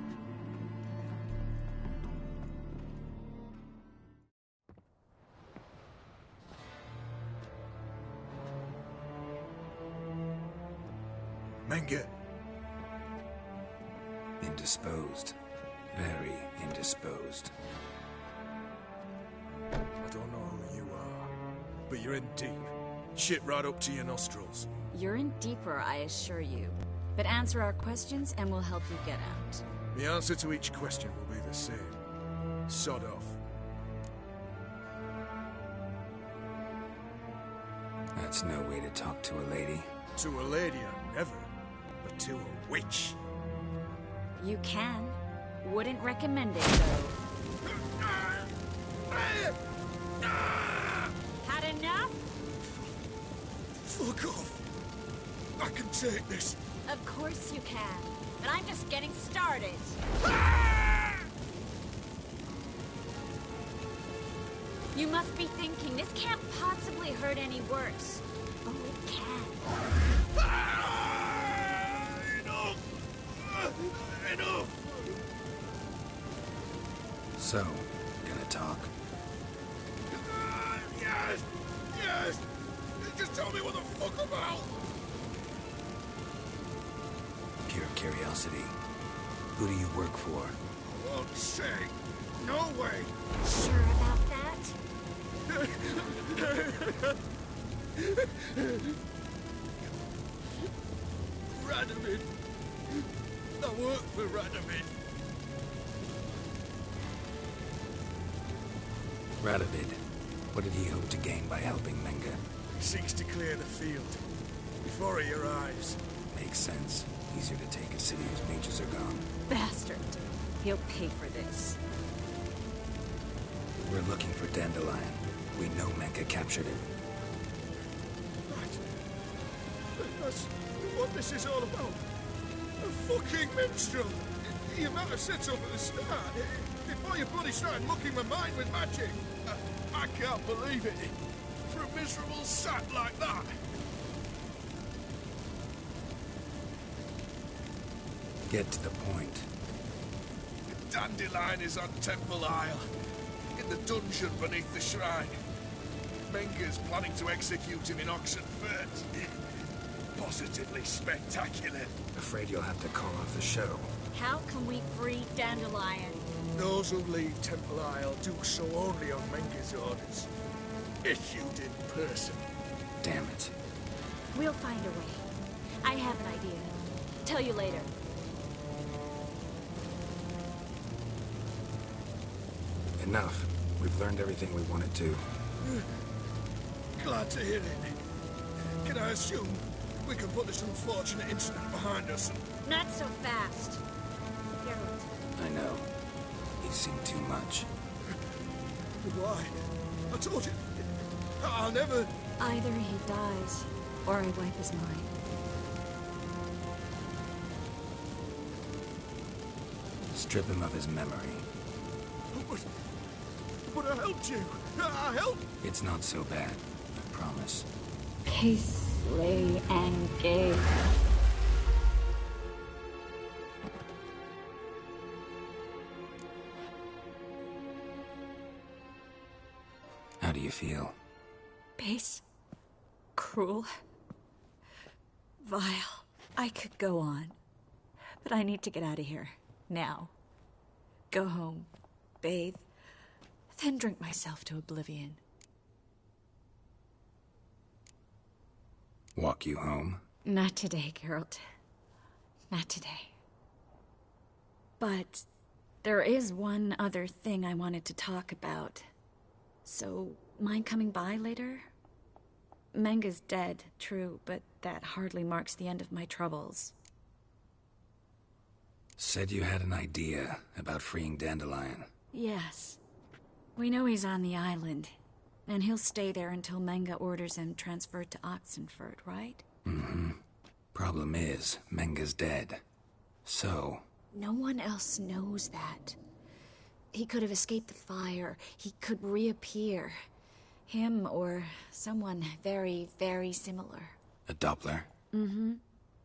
Menge. Indisposed. Very indisposed. I don't know who you are, but you're in deep. Shit right up to your nostrils. You're in deeper, I assure you. But answer our questions and we'll help you get out. The answer to each question will be the same. Sod off. That's no way to talk to a lady. To a lady, I never. But to a witch. You can. Wouldn't recommend it, though. Had enough? Fuck off. I can take this. Of course you can. But I'm just getting started. You must be thinking, this can't possibly hurt any worse. Oh, it can. Enough! So, gonna talk? Yes! Yes! Just tell me what the fuck about! Pure curiosity. Who do you work for? I won't say. No way! Sure about that? Radomir. I work for Radomir. Radovid. What did he hope to gain by helping Menge? He seeks to clear the field before he arrives. Makes sense. Easier to take a city whose mages are gone. Bastard. He'll pay for this. We're looking for Dandelion. We know Menka captured it. Right. That's what this is all about. A fucking minstrel! You might have said so at the start. Before you bloody started mucking my mind with magic. I can't believe it. For a miserable sap like that. Get to the point. Dandelion is on Temple Isle, in the dungeon beneath the shrine. Menga's planning to execute him in Oxenfurt. Positively spectacular. Afraid you'll have to call off the show. How can we free Dandelion? Those who leave Temple Isle do so only on Menga's orders. Issued in person. Damn it. We'll find a way. I have an idea. Tell you later. Enough. We've learned everything we wanted to. Glad to hear it. Can I assume we can put this unfortunate incident behind us and... Not so fast. Geralt. I know. You've seen too much. Why? I told you. I'll never... Either he dies, or I wipe his mind. Strip him of his memory. But I helped you. I helped. It's not so bad. I promise. Peace, lay, and gay. How do you feel? Base. Cruel. Vile. I could go on. But I need to get out of here. Now. Go home. Bathe. Then drink myself to oblivion. Walk you home? Not today, Geralt. Not today. But there is one other thing I wanted to talk about. So, mind coming by later? Menga's dead, true, but that hardly marks the end of my troubles. Said you had an idea about freeing Dandelion. Yes. We know he's on the island, and he'll stay there until Menga orders him transferred to Oxenfurt, right? Mm-hmm. Problem is, Menga's dead. So... No one else knows that. He could have escaped the fire. He could reappear. Him or someone very, very similar. A Doppler? Mm-hmm.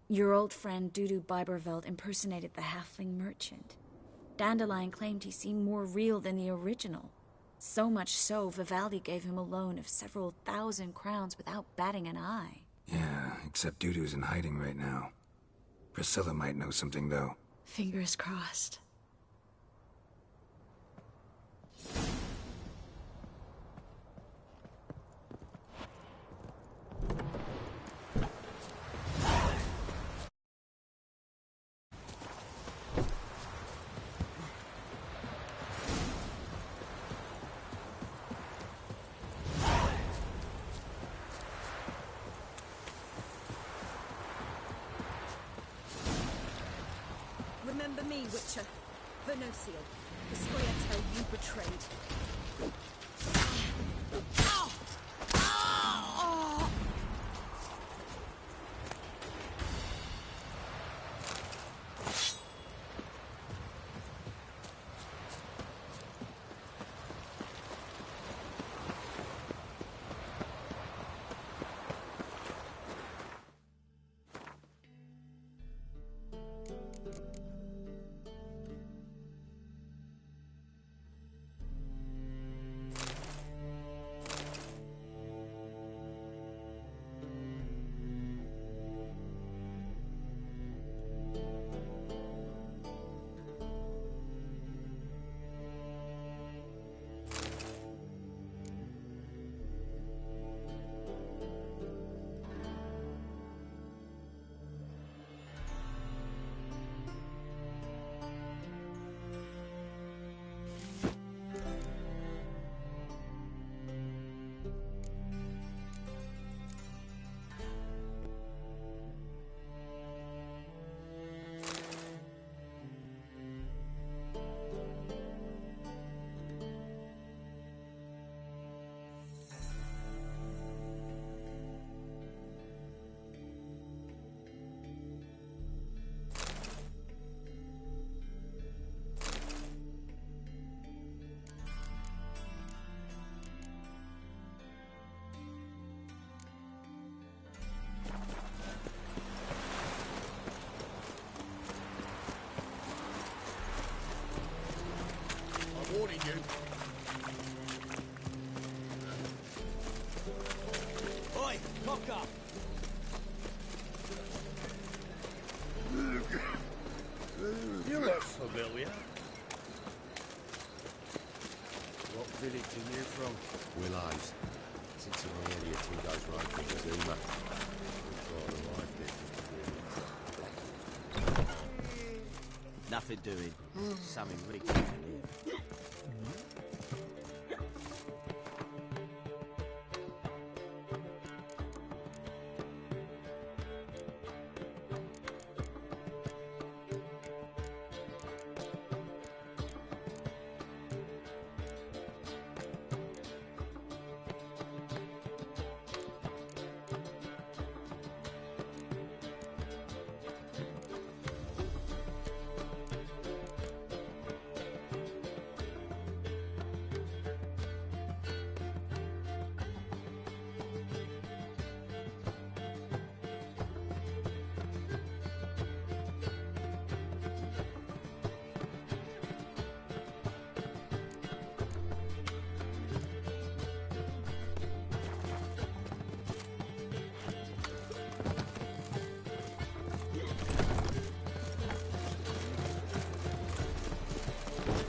Your old friend Dudu Biberveld impersonated the halfling merchant. Dandelion claimed he seemed more real than the original. So much so, Vivaldi gave him a loan of several thousand crowns without batting an eye. Yeah, except Dudu's in hiding right now. Priscilla might know something, though. Fingers crossed. Remember me, Witcher. Vernocio, the Scoia'tael you betrayed. Ow! Ow! you. Oi, cock up! You look familiar. What village are you from? Willows. Since I'm only a 2 days ride from Zuma. Nothing doing. Something really here.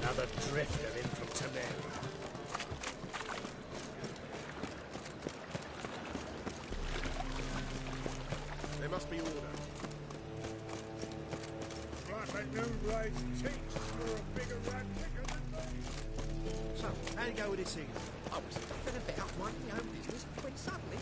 Another drifter in from Tamir. There must be order. Like a new race teach you're a bigger rat kicker than me. So, how do you go with this thing? I was thinking about minding my own business when suddenly...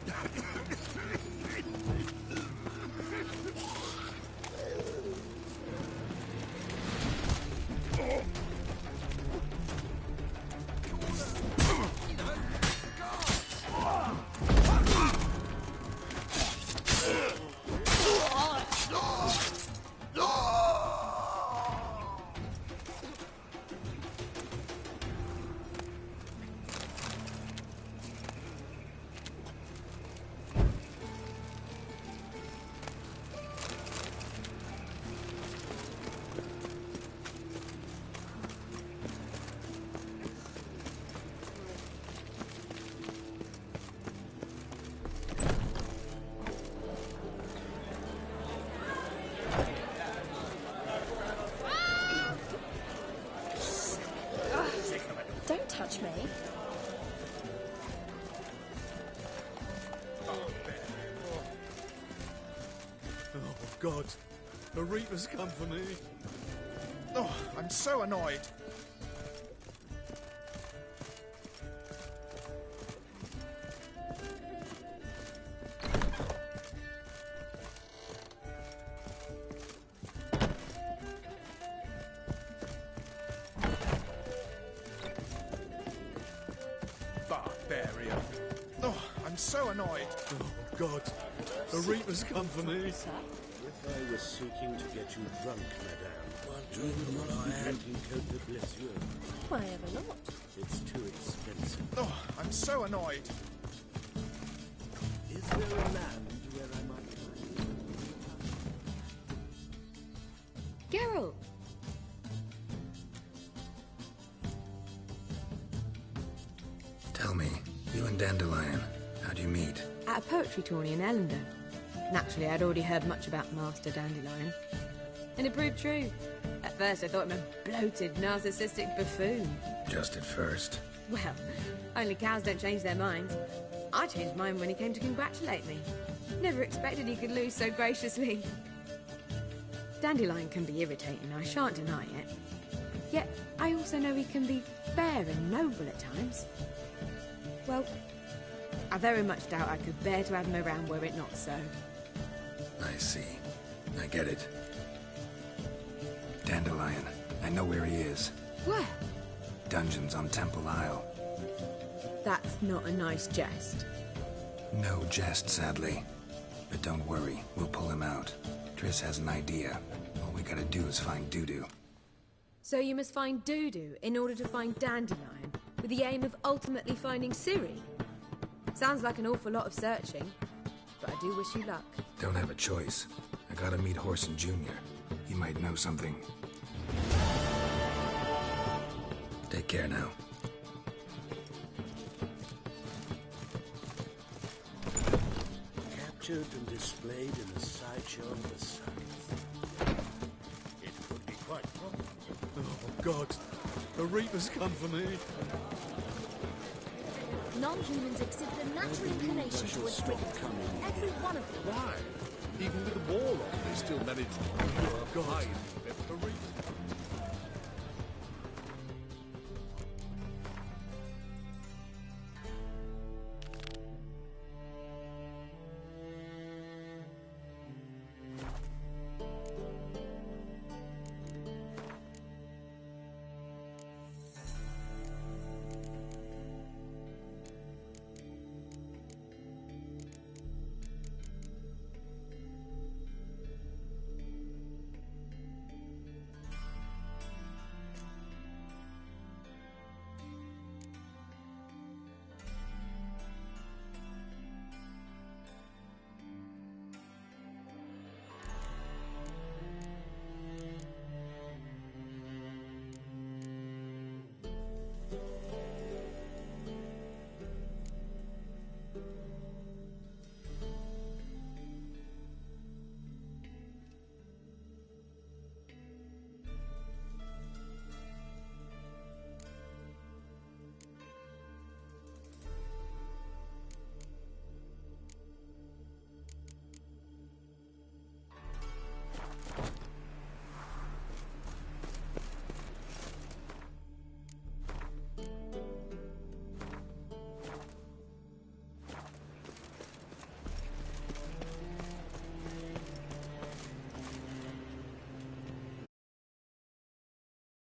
Don't touch me. Oh, God. The Reaper's come for me. Oh, I'm so annoyed. Barbarian. Oh, I'm so annoyed. Oh, God. The Reaper's come for me. If I was seeking to get you drunk, madame, while drinking what I had, Cote de Blessure. Why ever not? It's too expensive. Oh, I'm so annoyed. Is there a land where I might find you? Geralt! Tell me, you and Dandelion, how'd you meet? At a poetry tourney in Ellendon. Naturally, I'd already heard much about Master Dandelion. And it proved true. At first, I thought him a bloated, narcissistic buffoon. Just at first. Well, only cows don't change their minds. I changed mine when he came to congratulate me. Never expected he could lose so graciously. Dandelion can be irritating, I shan't deny it. Yet, I also know he can be fair and noble at times. Well, I very much doubt I could bear to have him around were it not so. I see. I get it. Dandelion. I know where he is. Where? Dungeons on Temple Isle. That's not a nice jest. No jest, sadly. But don't worry, we'll pull him out. Triss has an idea. All we gotta do is find Dudu. So you must find Dudu in order to find Dandelion, with the aim of ultimately finding Ciri? Sounds like an awful lot of searching, but I do wish you luck. Don't have a choice. I gotta meet Horson Jr. He might know something. Take care now. manufactured and displayed in a sideshow of the size. It could be quite profitable. Oh, God. The Reapers come for me. Non-humans exhibit a natural inclination towards coming. Every one of them. Why? Even with the war on, they still managed to hide the Reapers.